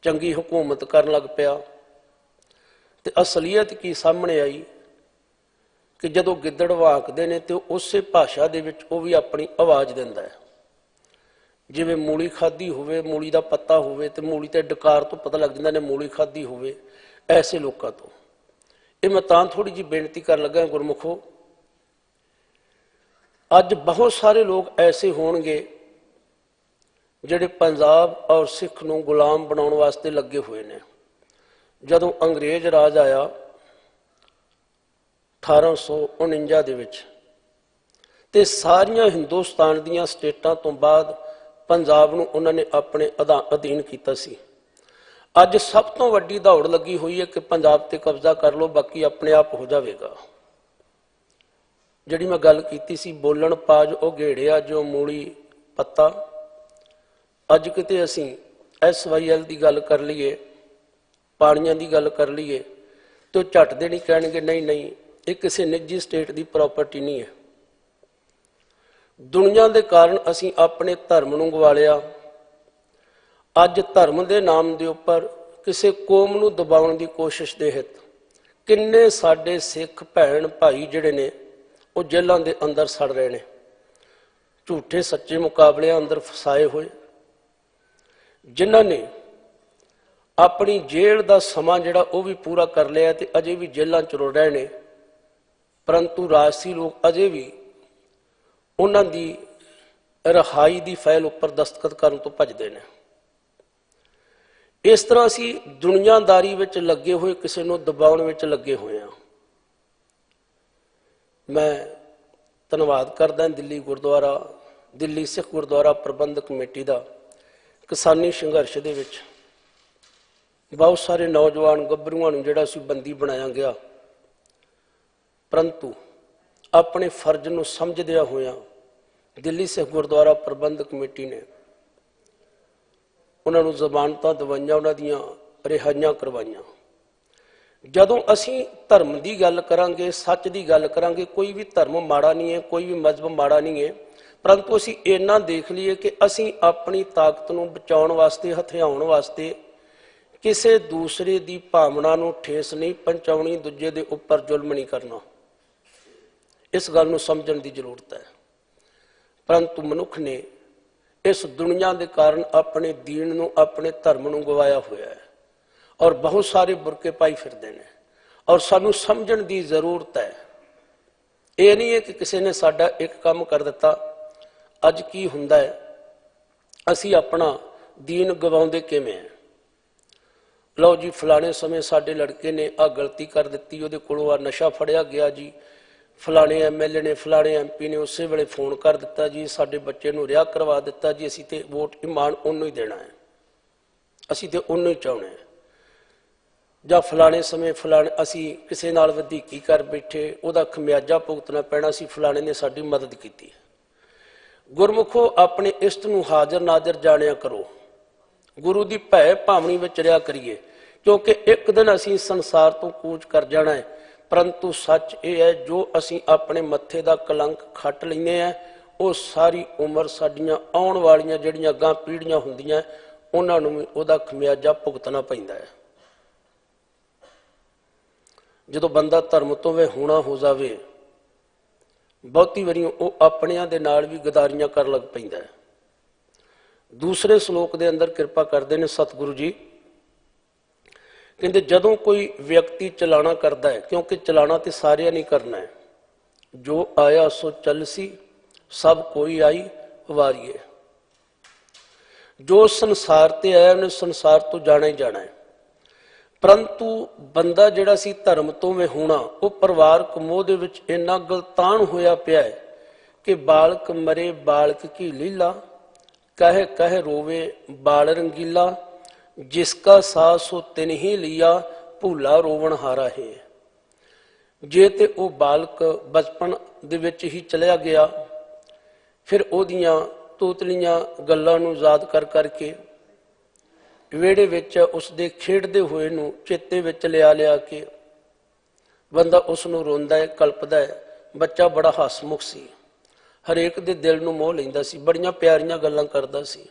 ਚੰਗੀ ਹਕੂਮਤ ਕਰਨ ਲੱਗ ਪਿਆ। ਤੇ ਅਸਲੀਅਤ ਕੀ ਸਾਹਮਣੇ ਆਈ ਕਿ ਜਦੋਂ ਗਿੱਦੜ ਵਾਕਦੇ ਨੇ ਤੇ ਉਸੇ ਭਾਸ਼ਾ ਦੇ ਵਿੱਚ ਉਹ ਵੀ ਆਪਣੀ ਆਵਾਜ਼ ਦਿੰਦਾ ਹੈ। ਜਿਵੇਂ ਮੂਲੀ ਖਾਧੀ ਹੋਵੇ, ਮੂਲੀ ਦਾ ਪੱਤਾ ਹੋਵੇ ਤੇ ਮੂਲੀ ਤੇ ਡਕਾਰ ਤੋਂ ਪਤਾ ਲੱਗ ਜਾਂਦਾ ਨੇ ਮੂਲੀ ਖਾਧੀ ਹੋਵੇ। ਐਸੇ ਲੋਕਾਂ ਤੋਂ ਇਹ ਮੈਂ ਤਾਂ ਥੋੜੀ ਜਿਹੀ ਬੇਨਤੀ ਕਰਨ ਲੱਗਾ ਗੁਰਮੁਖੋ, ਅੱਜ ਬਹੁਤ ਸਾਰੇ ਲੋਕ ਐਸੇ ਹੋਣਗੇ ਜਿਹੜੇ ਪੰਜਾਬ ਔਰ ਸਿੱਖ ਨੂੰ ਗੁਲਾਮ ਬਣਾਉਣ ਵਾਸਤੇ ਲੱਗੇ ਹੋਏ ਨੇ। ਜਦੋਂ ਅੰਗਰੇਜ਼ ਰਾਜ ਆਇਆ 1849 ਦੇ ਵਿੱਚ, ਤੇ ਸਾਰੀਆਂ ਹਿੰਦੁਸਤਾਨ ਦੀਆਂ ਸਟੇਟਾਂ ਤੋਂ ਬਾਅਦ ਪੰਜਾਬ ਨੂੰ ਉਹਨਾਂ ਨੇ ਆਪਣੇ ਅਧੀਨ ਕੀਤਾ ਸੀ। ਅੱਜ ਸਭ ਤੋਂ ਵੱਡੀ ਦੌੜ ਲੱਗੀ ਹੋਈ ਹੈ ਕਿ ਪੰਜਾਬ ਤੇ ਕਬਜ਼ਾ ਕਰ ਲਓ, ਬਾਕੀ ਆਪਣੇ ਆਪ ਹੋ ਜਾਵੇਗਾ। ਜਿਹੜੀ ਮੈਂ ਗੱਲ ਕੀਤੀ ਸੀ, ਬੋਲਣ ਪਾਜ ਉਹ ਘੇੜਿਆ ਜੋ ਮੂਲੀ ਪੱਤਾ। ਅੱਜ ਕਿਤੇ ਅਸੀਂ SYL ਦੀ ਗੱਲ ਕਰ ਲਈਏ, ਪਾਣੀਆਂ ਦੀ ਗੱਲ ਕਰ ਲਈਏ, ਤੇ ਉਹ ਝੱਟ ਦੇ ਨਹੀਂ ਕਹਿਣਗੇ ਨਹੀਂ ਨਹੀਂ ਇਹ ਕਿਸੇ ਨਿੱਜੀ ਸਟੇਟ ਦੀ ਪ੍ਰਾਪਰਟੀ ਨਹੀਂ ਹੈ। ਦੁਨੀਆ ਦੇ ਕਾਰਨ ਅਸੀਂ ਆਪਣੇ ਧਰਮ ਨੂੰ ਗਵਾ ਲਿਆ। ਅੱਜ ਧਰਮ ਦੇ ਨਾਮ ਦੇ ਉੱਪਰ ਕਿਸੇ ਕੌਮ ਨੂੰ ਦਬਾਉਣ ਦੀ ਕੋਸ਼ਿਸ਼ ਦੇ ਹਿੱਤ ਕਿੰਨੇ ਸਾਡੇ ਸਿੱਖ ਭੈਣ ਭਾਈ ਜਿਹੜੇ ਨੇ ਉਹ ਜੇਲ੍ਹਾਂ ਦੇ ਅੰਦਰ ਸੜ ਰਹੇ ਨੇ, ਝੂਠੇ ਸੱਚੇ ਮੁਕਾਬਲਿਆਂ ਅੰਦਰ ਫਸਾਏ ਹੋਏ, ਜਿਨ੍ਹਾਂ ਨੇ ਆਪਣੀ ਜੇਲ੍ਹ ਦਾ ਸਮਾਂ ਜਿਹੜਾ ਉਹ ਵੀ ਪੂਰਾ ਕਰ ਲਿਆ ਤੇ ਅਜੇ ਵੀ ਜੇਲ੍ਹਾਂ 'ਚ ਰੁਲ ਰਹੇ ਨੇ। ਪਰੰਤੂ ਰਾਜਸੀ ਲੋਕ ਅਜੇ ਵੀ ਉਹਨਾਂ ਦੀ ਰਿਹਾਈ ਦੀ ਫਾਈਲ ਉੱਪਰ ਦਸਤਖਤ ਕਰਨ ਤੋਂ ਭੱਜਦੇ ਨੇ। ਇਸ ਤਰ੍ਹਾਂ ਅਸੀਂ ਦੁਨੀਆਦਾਰੀ ਵਿੱਚ ਲੱਗੇ ਹੋਏ, ਕਿਸੇ ਨੂੰ ਦਬਾਉਣ ਵਿੱਚ ਲੱਗੇ ਹੋਏ ਹਾਂ। ਮੈਂ ਧੰਨਵਾਦ ਕਰਦਾ ਦਿੱਲੀ ਸਿੱਖ ਗੁਰਦੁਆਰਾ ਪ੍ਰਬੰਧਕ ਕਮੇਟੀ ਦਾ। ਕਿਸਾਨੀ ਸੰਘਰਸ਼ ਦੇ ਵਿੱਚ ਬਹੁਤ ਸਾਰੇ ਨੌਜਵਾਨ ਗੱਭਰੂਆਂ ਨੂੰ ਜਿਹੜਾ ਸੀ ਬੰਦੀ ਬਣਾਇਆ ਗਿਆ, ਪਰੰਤੂ ਆਪਣੇ ਫਰਜ਼ ਨੂੰ ਸਮਝਦਿਆਂ ਹੋਇਆਂ ਦਿੱਲੀ ਸਿੱਖ ਗੁਰਦੁਆਰਾ ਪ੍ਰਬੰਧਕ ਕਮੇਟੀ ਨੇ ਉਹਨਾਂ ਨੂੰ ਜ਼ਮਾਨਤਾਂ ਦਵਾਈਆਂ, ਉਹਨਾਂ ਦੀਆਂ ਰਿਹਾਈਆਂ ਕਰਵਾਈਆਂ। ਜਦੋਂ ਅਸੀਂ ਧਰਮ ਦੀ ਗੱਲ ਕਰਾਂਗੇ, ਸੱਚ ਦੀ ਗੱਲ ਕਰਾਂਗੇ, ਕੋਈ ਵੀ ਧਰਮ ਮਾੜਾ ਨਹੀਂ ਹੈ, ਕੋਈ ਵੀ ਮਜ਼ਹਬ ਮਾੜਾ ਨਹੀਂ ਹੈ, ਪਰੰਤੂ ਅਸੀਂ ਇੰਨਾ ਦੇਖ ਲਈਏ ਕਿ ਅਸੀਂ ਆਪਣੀ ਤਾਕਤ ਨੂੰ ਬਚਾਉਣ ਵਾਸਤੇ, ਹਥਿਆਉਣ ਵਾਸਤੇ ਕਿਸੇ ਦੂਸਰੇ ਦੀ ਭਾਵਨਾ ਨੂੰ ਠੇਸ ਨਹੀਂ ਪਹੁੰਚਾਉਣੀ, ਦੂਜੇ ਦੇ ਉੱਪਰ ਜ਼ੁਲਮ ਨਹੀਂ ਕਰਨਾ। ਇਸ ਗੱਲ ਨੂੰ ਸਮਝਣ ਦੀ ਜ਼ਰੂਰਤ ਹੈ। ਪਰੰਤੂ ਮਨੁੱਖ ਨੇ ਇਸ ਦੁਨੀਆ ਦੇ ਕਾਰਨ ਆਪਣੇ ਦੀਨ ਨੂੰ, ਆਪਣੇ ਧਰਮ ਨੂੰ ਗਵਾਇਆ ਹੋਇਆ ਹੈ ਔਰ ਬਹੁਤ ਸਾਰੇ ਬੁਰਕੇ ਪਾਈ ਫਿਰਦੇ ਨੇ। ਔਰ ਸਾਨੂੰ ਸਮਝਣ ਦੀ ਜ਼ਰੂਰਤ ਹੈ ਇਹ ਨਹੀਂ ਹੈ ਕਿ ਕਿਸੇ ਨੇ ਸਾਡਾ ਇੱਕ ਕੰਮ ਕਰ ਦਿੱਤਾ। ਅੱਜ ਕੀ ਹੁੰਦਾ ਹੈ, ਅਸੀਂ ਆਪਣਾ ਦੀਨ ਗਵਾਉਂਦੇ ਕਿਵੇਂ ਹੈ। ਲਓ ਜੀ, ਫਲਾਣੇ ਸਮੇਂ ਸਾਡੇ ਲੜਕੇ ਨੇ ਆਹ ਗਲਤੀ ਕਰ ਦਿੱਤੀ, ਉਹਦੇ ਕੋਲੋਂ ਆ ਨਸ਼ਾ ਫੜਿਆ ਗਿਆ ਜੀ, ਫਲਾਣੇ MLA ਨੇ ਫਲਾਣੇ MP ਨੇ ਉਸੇ ਵੇਲੇ ਫੋਨ ਕਰ ਦਿੱਤਾ ਜੀ, ਸਾਡੇ ਬੱਚੇ ਨੂੰ ਰਿਹਾਅ ਕਰਵਾ ਦਿੱਤਾ ਜੀ, ਅਸੀਂ ਤੇ ਵੋਟ ਇਮਾਨ ਉਹਨੂੰ ਹੀ ਦੇਣਾ ਹੈ, ਅਸੀਂ ਤੇ ਉਹਨੂੰ ਹੀ ਚਾਹੁੰਦੇ ਹਾਂ। ਜਾਂ ਫਲਾਣੇ ਸਮੇਂ ਫਲਾਣੇ ਅਸੀਂ ਕਿਸੇ ਨਾਲ ਵਧੀਕੀ ਕਰ ਬੈਠੇ, ਉਹਦਾ ਖਮਿਆਜਾ ਭੁਗਤਣਾ ਪੈਣਾ ਸੀ, ਫਲਾਣੇ ਨੇ ਸਾਡੀ ਮਦਦ ਕੀਤੀ। ਗੁਰਮੁਖੋ, ਆਪਣੇ ਇਸ਼ਟ ਨੂੰ ਹਾਜ਼ਰ ਨਾਜ਼ਰ ਜਾਣਿਆ ਕਰੋ, ਗੁਰੂ ਦੀ ਭੈ ਭਾਵਨੀ ਵਿੱਚ ਰਿਹਾ ਕਰੀਏ, ਕਿਉਂਕਿ ਇੱਕ ਦਿਨ ਅਸੀਂ ਸੰਸਾਰ ਤੋਂ ਕੂਚ ਕਰ ਜਾਣਾ ਹੈ। ਪਰੰਤੂ ਸੱਚ ਇਹ ਹੈ, ਜੋ ਅਸੀਂ ਆਪਣੇ ਮੱਥੇ ਦਾ ਕਲੰਕ ਖੱਟ ਲੈਂਦੇ ਹਾਂ, ਉਹ ਸਾਰੀ ਉਮਰ ਸਾਡੀਆਂ ਆਉਣ ਵਾਲੀਆਂ ਜਿਹੜੀਆਂ ਅਗਾਂਹ ਪੀੜ੍ਹੀਆਂ ਹੁੰਦੀਆਂ ਉਹਨਾਂ ਨੂੰ ਵੀ ਉਹਦਾ ਖਮਿਆਜਾ ਭੁਗਤਣਾ ਪੈਂਦਾ ਹੈ। ਜਦੋਂ ਬੰਦਾ ਧਰਮ ਤੋਂ ਵਿਹੂਣਾ ਹੋ ਜਾਵੇ, ਬਹੁਤੀ ਵਾਰੀ ਉਹ ਆਪਣਿਆਂ ਦੇ ਨਾਲ ਵੀ ਗਦਾਰੀਆਂ ਕਰਨ ਲੱਗ ਪੈਂਦਾ ਹੈ। ਦੂਸਰੇ ਸ਼ਲੋਕ ਦੇ ਅੰਦਰ ਕਿਰਪਾ ਕਰਦੇ ਨੇ ਸਤਿਗੁਰੂ ਜੀ, ਕਹਿੰਦੇ ਜਦੋਂ ਕੋਈ ਵਿਅਕਤੀ ਚਲਾਣਾ ਕਰਦਾ ਹੈ, ਕਿਉਂਕਿ ਚਲਾਣਾ ਤੇ ਸਾਰਿਆਂ ਨੇ ਕਰਨਾ ਹੈ, ਜੋ ਆਇਆ ਸੋ ਚੱਲਸੀ ਸਭ ਕੋਈ ਆਈ ਵਾਰੀਏ। ਜੋ ਸੰਸਾਰ ਤੇ ਆਇਆ ਉਹਨੇ ਸੰਸਾਰ ਤੋਂ ਜਾਣਾ ਹੀ ਜਾਣਾ ਹੈ। ਪਰੰਤੂ ਬੰਦਾ ਜਿਹੜਾ ਸੀ ਧਰਮ ਤੋਂ ਵਿਹੂਣਾ, ਉਹ ਪਰਿਵਾਰਕ ਮੋਹ ਦੇ ਵਿੱਚ ਇੰਨਾ ਗਲਤਾਨ ਹੋਇਆ ਪਿਆ ਹੈ ਕਿ ਬਾਲਕ ਮਰੇ ਬਾਲਕ ਕੀ ਲੀਲਾ, ਕਹਿ ਕਹਿ ਰੋਵੇ ਬਾਲ ਰੰਗੀਲਾ, ਜਿਸਕਾ ਸਾਹ ਸੋ ਤਿਨ ਹੀ ਲਿਆ, ਭੂਲਾ ਰੋਵਣ ਹਾਰਾ ਹੈ। ਜੇ ਤੇ ਉਹ ਬਾਲਕ ਬਚਪਨ ਦੇ ਵਿੱਚ ਹੀ ਚਲਿਆ ਗਿਆ, ਫਿਰ ਉਹਦੀਆਂ ਤੋਤਲੀਆਂ ਗੱਲਾਂ ਨੂੰ ਯਾਦ ਕਰ ਕਰਕੇ ਵਿਹੜੇ ਵਿੱਚ ਉਸਦੇ ਖੇਡਦੇ ਹੋਏ ਨੂੰ ਚੇਤੇ ਵਿੱਚ ਲਿਆ ਕੇ ਬੰਦਾ ਉਸ ਨੂੰ ਰੋਂਦਾ ਹੈ, ਕਲਪਦਾ ਹੈ। ਬੱਚਾ ਬੜਾ ਹਸਮੁਖ ਸੀ, ਹਰੇਕ ਦੇ ਦਿਲ ਨੂੰ ਮੋਹ ਲੈਂਦਾ ਸੀ, ਬੜੀਆਂ ਪਿਆਰੀਆਂ ਗੱਲਾਂ ਕਰਦਾ ਸੀ।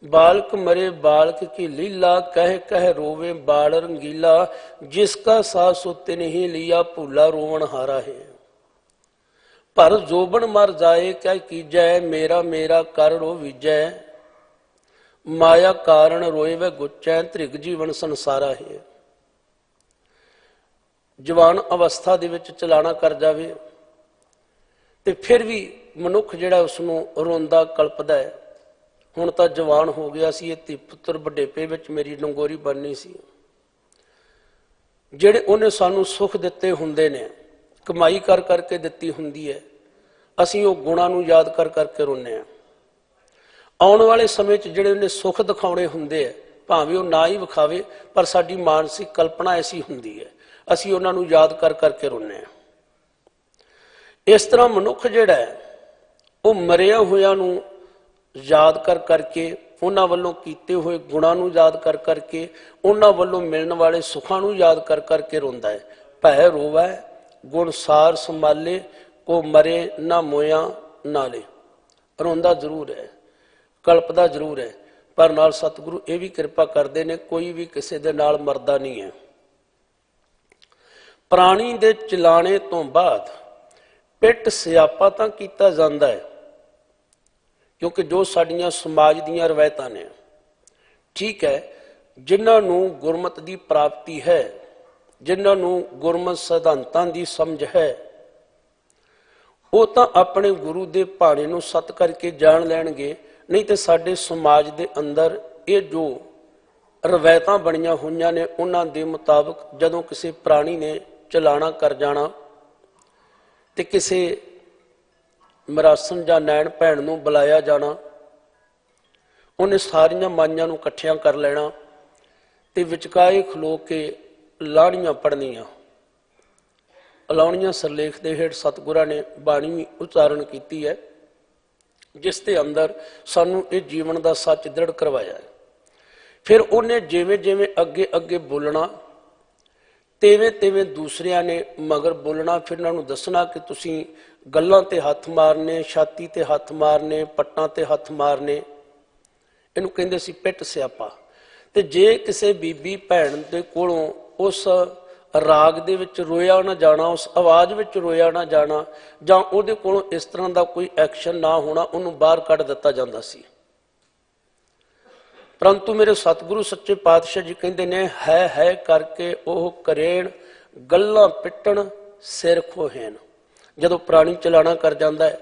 ਬਾਲਕ ਮਰੇ ਬਾਲਕ ਕੀ ਲੀਲਾ, ਕਹਿ ਕਹਿ ਰੋਵੇ ਬਾਲ ਰੰਗੀਲਾ, ਜਿਸਕਾ ਸਾਹ ਸੋ ਤਿਨ ਹੀ ਲਿਆ, ਭੂਲਾ ਰੋਵਣ ਹਾਰਾ ਹੈ। ਪਰ ਜੋਬਨ ਮਰ ਜਾਏ ਕਹਿ ਕੀਜੈ, ਮੇਰਾ ਮੇਰਾ ਕਰ ਰੋ ਵਿਜੈ, ਮਾਇਆ ਕਾਰਨ ਰੋਏ ਵੈ ਗੁੱਚੈ, ਧ੍ਰਿਗ ਜੀਵਨ ਸੰਸਾਰਾ ਹੈ। ਜਵਾਨ ਅਵਸਥਾ ਦੇ ਵਿੱਚ ਚਲਾਣਾ ਕਰ ਜਾਵੇ ਤੇ ਫਿਰ ਵੀ ਮਨੁੱਖ ਜਿਹੜਾ ਉਸ ਨੂੰ ਰੋਂਦਾ ਕਲਪਦਾ ਹੈ, ਹੁਣ ਤਾਂ ਜਵਾਨ ਹੋ ਗਿਆ ਸੀ, ਇਹ ਧੀ ਪੁੱਤਰ ਵਡੇਪੇ ਵਿੱਚ ਮੇਰੀ ਡੰਗੋਰੀ ਬਣਨੀ ਸੀ। ਜਿਹੜੇ ਉਹਨੇ ਸਾਨੂੰ ਸੁੱਖ ਦਿੱਤੇ ਹੁੰਦੇ ਨੇ, ਕਮਾਈ ਕਰ ਕਰਕੇ ਦਿੱਤੀ ਹੁੰਦੀ ਹੈ, ਅਸੀਂ ਉਹ ਗੁਣਾਂ ਨੂੰ ਯਾਦ ਕਰ ਕਰਕੇ ਰੋਂਦੇ ਹਾਂ। ਆਉਣ ਵਾਲੇ ਸਮੇਂ 'ਚ ਜਿਹੜੇ ਉਹਨੇ ਸੁੱਖ ਦਿਖਾਉਣੇ ਹੁੰਦੇ ਆ, ਭਾਵੇਂ ਉਹ ਨਾ ਹੀ ਵਿਖਾਵੇ, ਪਰ ਸਾਡੀ ਮਾਨਸਿਕ ਕਲਪਨਾ ਐਸੀ ਹੁੰਦੀ ਹੈ, ਅਸੀਂ ਉਹਨਾਂ ਨੂੰ ਯਾਦ ਕਰ ਕਰਕੇ ਰੋਂਦੇ ਹਾਂ। ਇਸ ਤਰ੍ਹਾਂ ਮਨੁੱਖ ਜਿਹੜਾ ਹੈ ਉਹ ਮਰਿਆ ਹੋਇਆਂ ਨੂੰ ਯਾਦ ਕਰ ਕਰਕੇ, ਉਹਨਾਂ ਵੱਲੋਂ ਕੀਤੇ ਹੋਏ ਗੁਣਾਂ ਨੂੰ ਯਾਦ ਕਰ ਕਰਕੇ, ਉਹਨਾਂ ਵੱਲੋਂ ਮਿਲਣ ਵਾਲੇ ਸੁੱਖਾਂ ਨੂੰ ਯਾਦ ਕਰ ਕਰਕੇ ਰੋਂਦਾ ਹੈ। ਭੈ ਰੋਵੈ ਗੁਣ ਸਾਰ ਸੰਭਾਲੇ, ਕੋ ਮਰੇ ਨਾ ਮੋਇਆ ਨਾਲੇ। ਰੋਂਦਾ ਜ਼ਰੂਰ ਹੈ, ਕਲਪਦਾ ਜ਼ਰੂਰ ਹੈ, ਪਰ ਨਾਲ ਸਤਿਗੁਰੂ ਇਹ ਵੀ ਕਿਰਪਾ ਕਰਦੇ ਨੇ, ਕੋਈ ਵੀ ਕਿਸੇ ਦੇ ਨਾਲ ਮਰਦਾ ਨਹੀਂ ਹੈ। ਪ੍ਰਾਣੀ ਦੇ ਚਲਾਣੇ ਤੋਂ ਬਾਅਦ ਪਿੱਟ ਸਿਆਪਾ ਤਾਂ ਕੀਤਾ ਜਾਂਦਾ ਹੈ, ਕਿਉਂਕਿ ਜੋ ਸਾਡੀਆਂ ਸਮਾਜ ਦੀਆਂ ਰਵਾਇਤਾਂ ਨੇ, ਠੀਕ ਹੈ, ਜਿਨ੍ਹਾਂ ਨੂੰ ਗੁਰਮਤਿ ਦੀ ਪ੍ਰਾਪਤੀ ਹੈ, ਜਿਨ੍ਹਾਂ ਨੂੰ ਗੁਰਮਤਿ ਸਿਧਾਂਤਾਂ ਦੀ ਸਮਝ ਹੈ, ਉਹ ਤਾਂ ਆਪਣੇ ਗੁਰੂ ਦੇ ਭਾਣੇ ਨੂੰ ਸਤ ਕਰਕੇ ਜਾਣ ਲੈਣਗੇ। ਨਹੀਂ ਤੇ ਸਾਡੇ ਸਮਾਜ ਦੇ ਅੰਦਰ ਇਹ ਜੋ ਰਵਾਇਤਾਂ ਬਣੀਆਂ ਹੋਈਆਂ ਨੇ, ਉਹਨਾਂ ਦੇ ਮੁਤਾਬਕ ਜਦੋਂ ਕਿਸੇ ਪ੍ਰਾਣੀ ਨੇ ਚਲਾਣਾ ਕਰ ਜਾਣਾ ਤੇ ਕਿਸੇ ਮਰਾਸਣ ਜਾਂ ਨੈਣ ਭੈਣ ਨੂੰ ਬੁਲਾਇਆ ਜਾਣਾ, ਉਹਨੇ ਸਾਰੀਆਂ ਮਾਈਆਂ ਨੂੰ ਇਕੱਠਿਆਂ ਕਰ ਲੈਣਾ ਤੇ ਵਿਚਕਾਏ ਖਲੋ ਕੇ ਲਾਹਣੀਆਂ ਪੜ੍ਹਨੀਆਂ। ਅਲਾਉਣੀਆਂ ਸਰਲੇਖ ਦੇ ਹੇਠ ਸਤਿਗੁਰਾਂ ਨੇ ਬਾਣੀ ਉਚਾਰਨ ਕੀਤੀ ਹੈ, ਜਿਸ ਦੇ ਅੰਦਰ ਸਾਨੂੰ ਇਹ ਜੀਵਨ ਦਾ ਸੱਚ ਦ੍ਰਿੜ ਕਰਵਾਇਆ ਹੈ। ਫਿਰ ਉਹਨੇ ਜਿਵੇਂ ਜਿਵੇਂ ਅੱਗੇ ਅੱਗੇ ਬੋਲਣਾ, ਤਿਵੇਂ ਤਿਵੇਂ ਦੂਸਰਿਆਂ ਨੇ ਮਗਰ ਬੋਲਣਾ। ਫਿਰ ਉਹਨਾਂ ਨੂੰ ਦੱਸਣਾ ਕਿ ਤੁਸੀਂ ਗੱਲਾਂ ਤੇ ਹੱਥ ਮਾਰਨੇ, ਛਾਤੀ ਤੇ ਹੱਥ ਮਾਰਨੇ, ਪੱਟਾਂ ਤੇ ਹੱਥ ਮਾਰਨੇ, ਇਹਨੂੰ ਕਹਿੰਦੇ ਸੀ ਪਿੱਟ ਸਿਆਪਾ। ਤੇ ਜੇ ਕਿਸੇ ਬੀਬੀ ਭੈਣ ਦੇ ਕੋਲੋਂ ਉਸ ਰਾਗ ਦੇ ਵਿੱਚ ਰੋਇਆ ਨਾ ਜਾਣਾ, ਉਸ ਆਵਾਜ਼ ਵਿੱਚ ਰੋਇਆ ਨਾ ਜਾਣਾ, ਜਾਂ ਉਹਦੇ ਕੋਲੋਂ ਇਸ ਤਰ੍ਹਾਂ ਦਾ ਕੋਈ ਐਕਸ਼ਨ ਨਾ ਹੋਣਾ, ਉਹਨੂੰ ਬਾਹਰ ਕੱਢ ਦਿੱਤਾ ਜਾਂਦਾ ਸੀ। ਪਰੰਤੂ ਮੇਰੇ ਸਤਿਗੁਰੂ ਸੱਚੇ ਪਾਤਸ਼ਾਹ ਜੀ ਕਹਿੰਦੇ ਨੇ, ਹੈ ਕਰਕੇ ਉਹ ਕਰੇਣ, ਗੱਲਾਂ ਪਿੱਟਣ ਸਿਰ ਖੋਹੇਣ। ਜਦੋਂ ਪ੍ਰਾਣੀ ਚਲਾਣਾ ਕਰ ਜਾਂਦਾ ਹੈ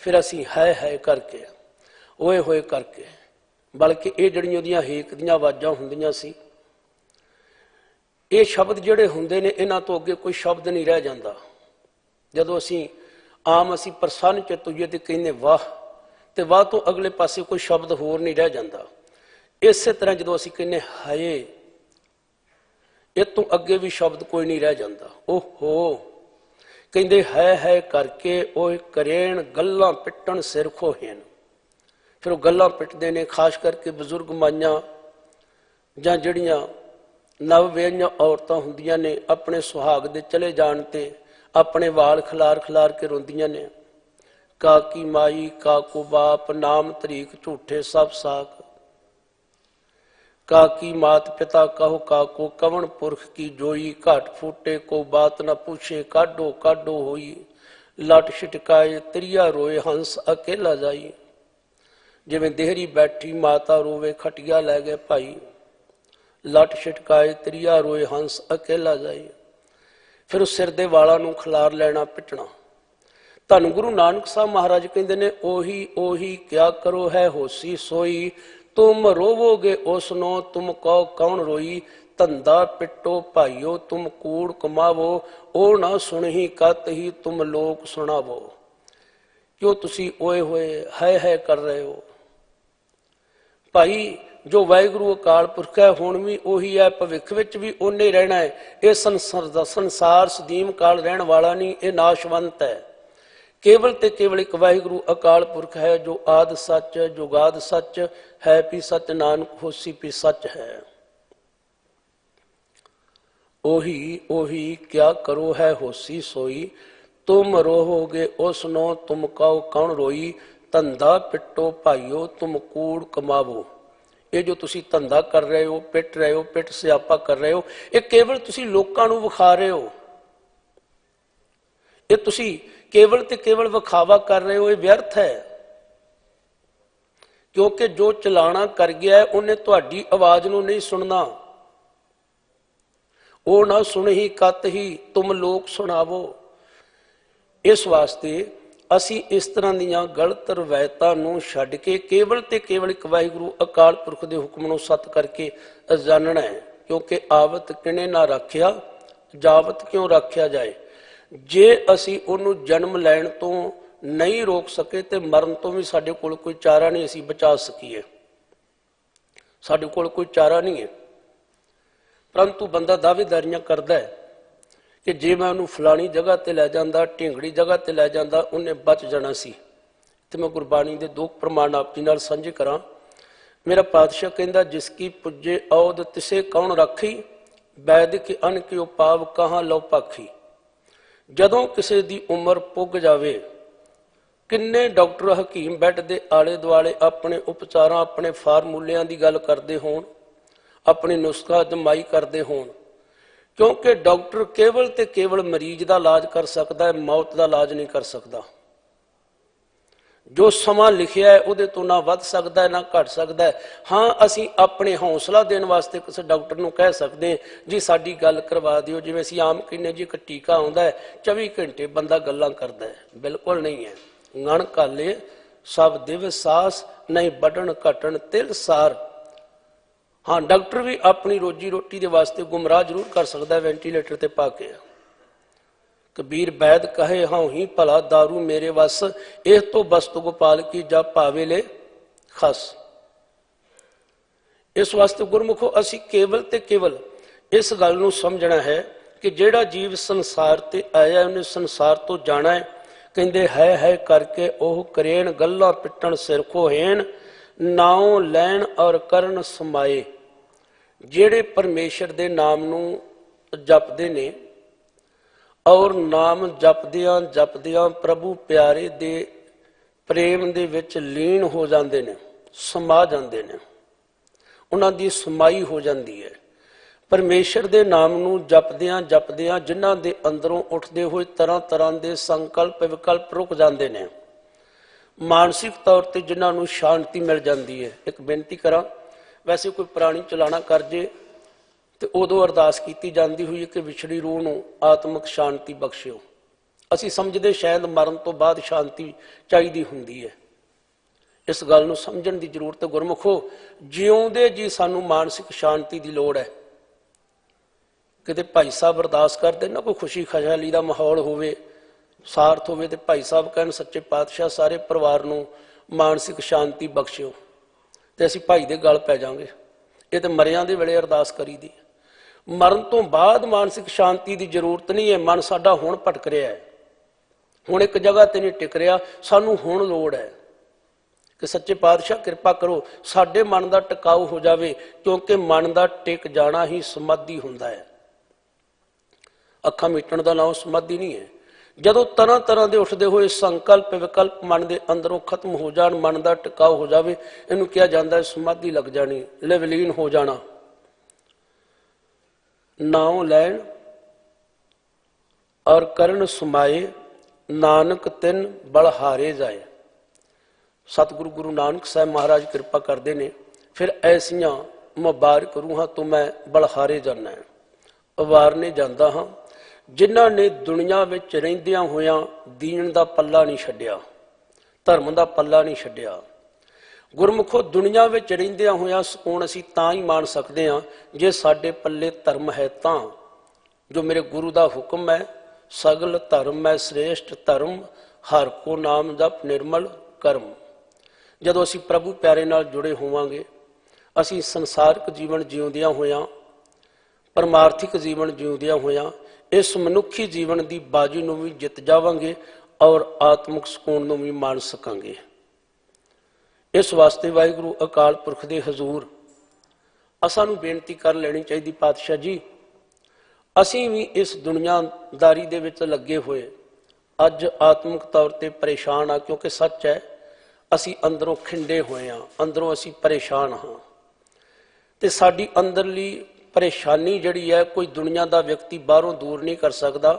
ਫਿਰ ਅਸੀਂ ਹੈ ਕਰਕੇ, ਓਏ ਹੋਏ ਕਰਕੇ, ਬਲਕਿ ਇਹ ਜਿਹੜੀਆਂ ਉਹਦੀਆਂ ਹੇਕ ਦੀਆਂ ਆਵਾਜ਼ਾਂ ਹੁੰਦੀਆਂ ਸੀ, ਇਹ ਸ਼ਬਦ ਜਿਹੜੇ ਹੁੰਦੇ ਨੇ ਇਹਨਾਂ ਤੋਂ ਅੱਗੇ ਕੋਈ ਸ਼ਬਦ ਨਹੀਂ ਰਹਿ ਜਾਂਦਾ। ਜਦੋਂ ਅਸੀਂ ਪ੍ਰਸੰਨ ਚਿੱਤ ਹੋਈਏ ਤੇ ਕਹਿੰਦੇ ਵਾਹ, ਤੇ ਵਾਹ ਤੋਂ ਅਗਲੇ ਪਾਸੇ ਕੋਈ ਸ਼ਬਦ ਹੋਰ ਨਹੀਂ ਰਹਿ ਜਾਂਦਾ। ਇਸੇ ਤਰ੍ਹਾਂ ਜਦੋਂ ਅਸੀਂ ਕਹਿੰਦੇ ਹਾਏ, ਇਹ ਤੋਂ ਅੱਗੇ ਵੀ ਸ਼ਬਦ ਕੋਈ ਨਹੀਂ ਰਹਿ ਜਾਂਦਾ। ਓਹੋ, ਕਹਿੰਦੇ ਹੈ ਕਰਕੇ ਉਹ ਕਰੇਣ ਗੱਲਾਂ ਪਿੱਟਣ ਸਿਰ ਖੋਹੇਨ। ਫਿਰ ਉਹ ਗੱਲਾਂ ਪਿੱਟਦੇ ਨੇ, ਖਾਸ ਕਰਕੇ ਬਜ਼ੁਰਗ ਮਾਈਆਂ ਜਾਂ ਜਿਹੜੀਆਂ ਨਵ ਵਿਆਹੀਆਂ ਔਰਤਾਂ ਹੁੰਦੀਆਂ ਨੇ, ਆਪਣੇ ਸੁਹਾਗ ਦੇ ਚਲੇ ਜਾਣ ਤੇ ਆਪਣੇ ਵਾਲ ਖਿਲਾਰ ਖਿਲਾਰ ਕੇ ਰੋਂਦੀਆਂ ਨੇ। ਕਾਕੀ ਮਾਈ ਕਾਕੂ ਬਾਪ ਨਾਮ ਤਰੀਕ ਝੂਠੇ ਸਭ ਸਾਕ, काकी मात पिता कहो काको कवन पुरख की जोई, घाट फूटे को बात न पूछे काडो काडो होई, लट छिटकाए त्रिया रोए हंस अकेला जाई। जिवें देहरी बैठी माता रोवे खटिया लै गए भाई, लट छिटकाए त्रिया रोए हंस अकेला जाई। फिर उस सिर दे वालां नूं खिलार लैना पिटना। धन गुरु नानक साहब महाराज कहते ने ओही ओही क्या करो है होसी सोई, तुम रोवोगे उसनो तुम कहो कौन रोई, धंधा पिटो भाइयो तुम कूड़ कमावो, ओ ना सुनही कत ही तुम लोग सुनावो। क्यों तुसी ओए होए है कर रहे हो भाई? जो वाहिगुरु अकाल पुरख है हुण भी ओही है, भविख विच भी ओने रहना है। ये संसार सदीम काल रहन वाला नहीं, ये नाशवंत है। केवल ते केवल एक वाहिगुरु अकाल पुरख है जो आद सच जुगाद सच है, भी सच नानक होसी भी सच है। ओही ओही क्या करो है होसी सोई, तुम रोहोगे उसनो तुम कहो कौन रोई, धंधा पिटो भाइयो तुम कूड़ कमावो। ये जो तुसी धंधा कर रहे हो, पिट सियापा कर रहे हो, ये केवल तुसी लोकां नूं विखा रहे हो। ये तुसी केवल ते केवल विखावा कर रहे हो, ये व्यर्थ है। क्योंकि जो चलाना कर गया है उन्हें तुहाडी आवाज नूं नहीं सुनना। ओ ना सुन ही कत ही तुम लोग सुनावो। इस वास्ते असी इस तरह दीयां गलत रवायतां नूं छड्ड के केवल ते केवल एक वाहिगुरु अकाल पुरख दे हुक्म नूं सत करके जानना है। क्योंकि आवत किने ना रखिया जावत क्यों रखिया जाए। जे असी उन्हों जन्म लैण तो नहीं रोक सके तो मरण तो भी साडे कोल कोई चारा नहीं, असी बचा सकीए, साडे कोल कोई चारा नहीं है। परंतु बंदा दावेदारियां करता है कि जे मैं उन्होंने फलानी जगह ते लै जांदा, ढिंगड़ी जगह ते लै जांदा, उन्हें बच जाना सी। ते मैं गुरबाणी दे दो प्रमाण आप जी नाल सांझे करां। मेरा पातशाह कहंदा जिसकी पुजे औद तिसे कौन राखी, वैद के अन के उपाव कहाँ लो पाखी। ਜਦੋਂ ਕਿਸੇ ਦੀ ਉਮਰ ਪੁੱਗ ਜਾਵੇ, ਕਿੰਨੇ ਡਾਕਟਰ ਹਕੀਮ ਬੈੱਡ ਦੇ ਆਲੇ ਦੁਆਲੇ ਆਪਣੇ ਉਪਚਾਰਾਂ ਆਪਣੇ ਫਾਰਮੂਲਿਆਂ ਦੀ ਗੱਲ ਕਰਦੇ ਹੋਣ, ਆਪਣੇ ਨੁਸਖਾ ਅਜ਼ਮਾਈ ਕਰਦੇ ਹੋਣ, ਕਿਉਂਕਿ ਡਾਕਟਰ ਕੇਵਲ ਤੇ ਕੇਵਲ ਮਰੀਜ਼ ਦਾ ਇਲਾਜ ਕਰ ਸਕਦਾ ਹੈ, ਮੌਤ ਦਾ ਇਲਾਜ ਨਹੀਂ ਕਰ ਸਕਦਾ। जो समा लिखिया है उहदे तो ना वध सकता है ना घट सकता है। हाँ असी अपने हौसला देने वास्ते किसी डॉक्टर नूं कह सकते हैं जी साडी गल करवा दिओ, जिवें असीं आम कहने जी एक टीका आउंदा है 24 घंटे बंदा गल्लां करदा है, बिल्कुल नहीं है। गण काले सब दिवस सास नहीं बढ़न घटन तिल सार। हाँ डॉक्टर भी अपनी रोजी रोटी के वास्ते गुमराह जरूर कर सकता है वेंटीलेटर ते पा के। कबीर बैद कहे हाँ ही भला दारू मेरे वस, एह तो बस्त गोपाल की जा पावे ले खस। इस वास्ते गुरमुखो असी केवल ते केवल इस गल नूं समझना है कि जेड़ा जीव संसार ते आया उन्हें संसार तो जाना है। कहंदे है करके ओह करेण गल्लां पिटण सिर खोहेन, नाओ लैण और करन समाए। जेड़े परमेश्वर दे नाम नूं जपदे ने और नाम जपदियां जपदियां प्रभु प्यारे दे प्रेम दे विच लीन हो जाते हैं, समा जाते हैं, उन्हां दी समाई हो जाती है। परमेश्वर दे नाम नूं जपदियां जपदियां जिन्हां दे अंदरों उठदे होए तरह तरह दे संकल्प विकल्प रुक जाते हैं। मानसिक तौर पर जिन्हां नूं शांति मिल जाती है। एक बेनती करा, वैसे कोई प्राणी चलाना कर जे तो उदों अरदास की जाती हुई कि विछड़ी रूह नूं आत्मक शांति बख्शिओ। ਅਸੀਂ ਸਮਝਦੇ ਸ਼ਾਇਦ ਮਰਨ ਤੋਂ ਬਾਅਦ ਸ਼ਾਂਤੀ ਚਾਹੀਦੀ ਹੁੰਦੀ ਹੈ। ਇਸ ਗੱਲ ਨੂੰ ਸਮਝਣ ਦੀ ਜ਼ਰੂਰਤ ਹੈ। ਗੁਰਮੁਖੋ, ਜਿਉਂਦੇ ਜੀ ਸਾਨੂੰ ਮਾਨਸਿਕ ਸ਼ਾਂਤੀ ਦੀ ਲੋੜ ਹੈ। ਕਿਤੇ ਭਾਈ ਸਾਹਿਬ ਅਰਦਾਸ ਕਰਦੇ ਨਾ, ਕੋਈ ਖੁਸ਼ੀ ਖੁਸ਼ਹਾਲੀ ਦਾ ਮਾਹੌਲ ਹੋਵੇ, ਸਾਰਥ ਹੋਵੇ, ਤੇ ਭਾਈ ਸਾਹਿਬ ਕਹਿਣ ਸੱਚੇ ਪਾਤਸ਼ਾਹ ਸਾਰੇ ਪਰਿਵਾਰ ਨੂੰ ਮਾਨਸਿਕ ਸ਼ਾਂਤੀ ਬਖਸ਼ਿਓ, ਤੇ ਅਸੀਂ ਭਾਈ ਦੇ ਗਲ ਪੈ ਜਾਵਾਂਗੇ। ਇਹ ਤੇ ਮਰਿਆਂ ਦੇ ਵੇਲੇ ਅਰਦਾਸ ਕਰੀਦੀ। ਮਰਨ ਤੋਂ ਬਾਅਦ ਮਾਨਸਿਕ ਸ਼ਾਂਤੀ ਦੀ ਜ਼ਰੂਰਤ ਨਹੀਂ ਹੈ। ਮਨ ਸਾਡਾ ਹੁਣ ਭਟਕ ਰਿਹਾ ਹੈ, ਹੁਣ ਇੱਕ ਜਗ੍ਹਾ ਤੇ ਨਹੀਂ ਟਿਕ ਰਿਹਾ। ਸਾਨੂੰ ਹੁਣ ਲੋੜ ਹੈ ਕਿ ਸੱਚੇ ਪਾਤਸ਼ਾਹ ਕਿਰਪਾ ਕਰੋ ਸਾਡੇ ਮਨ ਦਾ ਟਿਕਾਊ ਹੋ ਜਾਵੇ, ਕਿਉਂਕਿ ਮਨ ਦਾ ਟਿਕ ਜਾਣਾ ਹੀ ਸਮਾਧੀ ਹੁੰਦਾ ਹੈ। ਅੱਖਾਂ ਮੀਟਣ ਦਾ ਨਾਮ ਸਮਾਧੀ ਨਹੀਂ ਹੈ। ਜਦੋਂ ਤਰ੍ਹਾਂ ਤਰ੍ਹਾਂ ਦੇ ਉੱਠਦੇ ਹੋਏ ਸੰਕਲਪ ਵਿਕਲਪ ਮਨ ਦੇ ਅੰਦਰੋਂ ਖਤਮ ਹੋ ਜਾਣ, ਮਨ ਦਾ ਟਿਕਾਊ ਹੋ ਜਾਵੇ, ਇਹਨੂੰ ਕਿਹਾ ਜਾਂਦਾ ਹੈ ਸਮਾਧੀ ਲੱਗ ਜਾਣੀ, ਲਿਵਲੀਨ ਹੋ ਜਾਣਾ। ਨਾਉ ਲੈਣ ਔਰ ਕਰਨ ਸਮਾਏ, ਨਾਨਕ ਤਿੰਨ ਬਲਹਾਰੇ ਜਾਏ। ਸਤਿਗੁਰੂ ਗੁਰੂ ਨਾਨਕ ਸਾਹਿਬ ਮਹਾਰਾਜ ਕਿਰਪਾ ਕਰਦੇ ਨੇ, ਫਿਰ ਐਸੀਆਂ ਮੁਬਾਰਕ ਰੂਹਾਂ ਤੋਂ ਮੈਂ ਬਲਹਾਰੇ ਜਾਣਾ ਹੈ, ਉਵਾਰਨੇ ਜਾਂਦਾ ਹਾਂ, ਜਿਨ੍ਹਾਂ ਨੇ ਦੁਨੀਆ ਵਿੱਚ ਰਹਿੰਦਿਆਂ ਹੋਇਆਂ ਦੀਨ ਦਾ ਪੱਲਾ ਨਹੀਂ ਛੱਡਿਆ, ਧਰਮ ਦਾ ਪੱਲਾ ਨਹੀਂ ਛੱਡਿਆ। ਗੁਰਮੁਖੋ, ਦੁਨੀਆ ਵਿੱਚ ਰਹਿੰਦਿਆਂ ਹੋਇਆਂ ਸਕੂਨ ਅਸੀਂ ਤਾਂ ਹੀ ਮਾਣ ਸਕਦੇ ਹਾਂ ਜੇ ਸਾਡੇ ਪੱਲੇ ਧਰਮ ਹੈ। ਤਾਂ ਜੋ ਮੇਰੇ ਗੁਰੂ ਦਾ ਹੁਕਮ ਹੈ, ਸਗਲ ਧਰਮ ਹੈ ਸ੍ਰੇਸ਼ਟ ਧਰਮ, ਹਰ ਕੋ ਨਾਮ ਜਪ ਨਿਰਮਲ ਕਰਮ। ਜਦੋਂ ਅਸੀਂ ਪ੍ਰਭੂ ਪਿਆਰੇ ਨਾਲ ਜੁੜੇ ਹੋਵਾਂਗੇ, ਅਸੀਂ ਸੰਸਾਰਿਕ ਜੀਵਨ ਜਿਉਂਦਿਆਂ ਹੋਇਆਂ, ਪਰਮਾਰਥਿਕ ਜੀਵਨ ਜਿਉਂਦਿਆਂ ਹੋਇਆਂ ਇਸ ਮਨੁੱਖੀ ਜੀਵਨ ਦੀ ਬਾਜੀ ਨੂੰ ਵੀ ਜਿੱਤ ਜਾਵਾਂਗੇ ਔਰ ਆਤਮਿਕ ਸਕੂਨ ਨੂੰ ਵੀ ਮਾਣ ਸਕਾਂਗੇ। ਇਸ ਵਾਸਤੇ ਵਾਹਿਗੁਰੂ ਅਕਾਲ ਪੁਰਖ ਦੇ ਹਜ਼ੂਰ ਅਸਾਂ ਨੂੰ ਬੇਨਤੀ ਕਰ ਲੈਣੀ ਚਾਹੀਦੀ, ਪਾਤਸ਼ਾਹ ਜੀ ਅਸੀਂ ਵੀ ਇਸ ਦੁਨੀਆਦਾਰੀ ਦੇ ਵਿੱਚ ਲੱਗੇ ਹੋਏ ਅੱਜ ਆਤਮਿਕ ਤੌਰ ਤੇ ਪਰੇਸ਼ਾਨ ਆ, ਕਿਉਂਕਿ ਸੱਚ ਹੈ ਅਸੀਂ ਅੰਦਰੋਂ ਖਿੰਡੇ ਹੋਏ ਹਾਂ, ਅੰਦਰੋਂ ਅਸੀਂ ਪਰੇਸ਼ਾਨ ਹਾਂ। ਤੇ ਸਾਡੀ ਅੰਦਰਲੀ ਪਰੇਸ਼ਾਨੀ ਜਿਹੜੀ ਹੈ ਕੋਈ ਦੁਨੀਆ ਦਾ ਵਿਅਕਤੀ ਬਾਹਰੋਂ ਦੂਰ ਨਹੀਂ ਕਰ ਸਕਦਾ।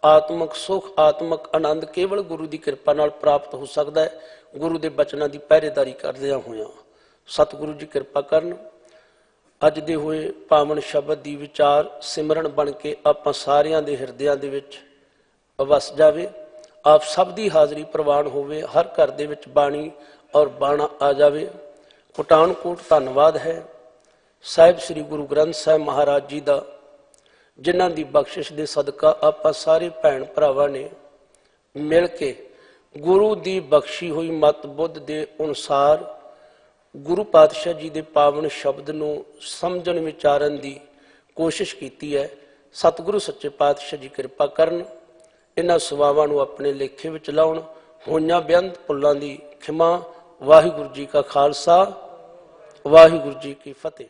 ਆਤਮਿਕ ਸੁਖ, ਆਤਮਿਕ ਆਨੰਦ ਕੇਵਲ ਗੁਰੂ ਦੀ ਕਿਰਪਾ ਨਾਲ ਪ੍ਰਾਪਤ ਹੋ ਸਕਦਾ ਹੈ, ਗੁਰੂ ਦੇ ਬਚਨਾਂ ਦੀ ਪਹਿਰੇਦਾਰੀ ਕਰਦਿਆਂ ਹੋਇਆਂ। ਸਤਿਗੁਰੂ ਜੀ ਕਿਰਪਾ ਕਰਨ, ਅੱਜ ਦੇ ਹੋਏ ਪਾਵਨ ਸ਼ਬਦ ਦੀ ਵਿਚਾਰ ਸਿਮਰਨ ਬਣ ਕੇ ਆਪਾਂ ਸਾਰਿਆਂ ਦੇ ਹਿਰਦਿਆਂ ਦੇ ਵਿੱਚ ਵਸ ਜਾਵੇ। ਆਪ ਸਭ ਦੀ ਹਾਜ਼ਰੀ ਪ੍ਰਵਾਨ ਹੋਵੇ, ਹਰ ਘਰ ਦੇ ਵਿੱਚ ਬਾਣੀ ਔਰ ਬਾਣਾ ਆ ਜਾਵੇ। ਕੋਟਾਨ ਕੋਟ ਧੰਨਵਾਦ ਹੈ ਸਾਹਿਬ ਸ੍ਰੀ ਗੁਰੂ ਗ੍ਰੰਥ ਸਾਹਿਬ ਮਹਾਰਾਜ ਜੀ ਦਾ, ਜਿਨ੍ਹਾਂ ਦੀ ਬਖਸ਼ਿਸ਼ ਦੇ ਸਦਕਾ ਆਪਾਂ ਸਾਰੇ ਭੈਣ ਭਰਾਵਾਂ ਨੇ ਮਿਲ ਕੇ ਗੁਰੂ ਦੀ ਬਖਸ਼ੀ ਹੋਈ ਮਤ ਬੁੱਧ ਦੇ ਅਨੁਸਾਰ ਗੁਰੂ ਪਾਤਸ਼ਾਹ ਜੀ ਦੇ ਪਾਵਨ ਸ਼ਬਦ ਨੂੰ ਸਮਝਣ ਵਿਚਾਰਨ ਦੀ ਕੋਸ਼ਿਸ਼ ਕੀਤੀ ਹੈ। ਸਤਿਗੁਰੂ ਸੱਚੇ ਪਾਤਸ਼ਾਹ ਜੀ ਕਿਰਪਾ ਕਰਨ, ਇਹਨਾਂ ਸੇਵਾਵਾਂ ਨੂੰ ਆਪਣੇ ਲੇਖੇ ਵਿੱਚ ਲਾਉਣ। ਹੋਈਆਂ ਬੇਅੰਤ ਭੁੱਲਾਂ ਦੀ ਖਿਮਾ। ਵਾਹਿਗੁਰੂ ਜੀ ਕਾ ਖਾਲਸਾ, ਵਾਹਿਗੁਰੂ ਜੀ ਕੀ ਫਤਿਹ।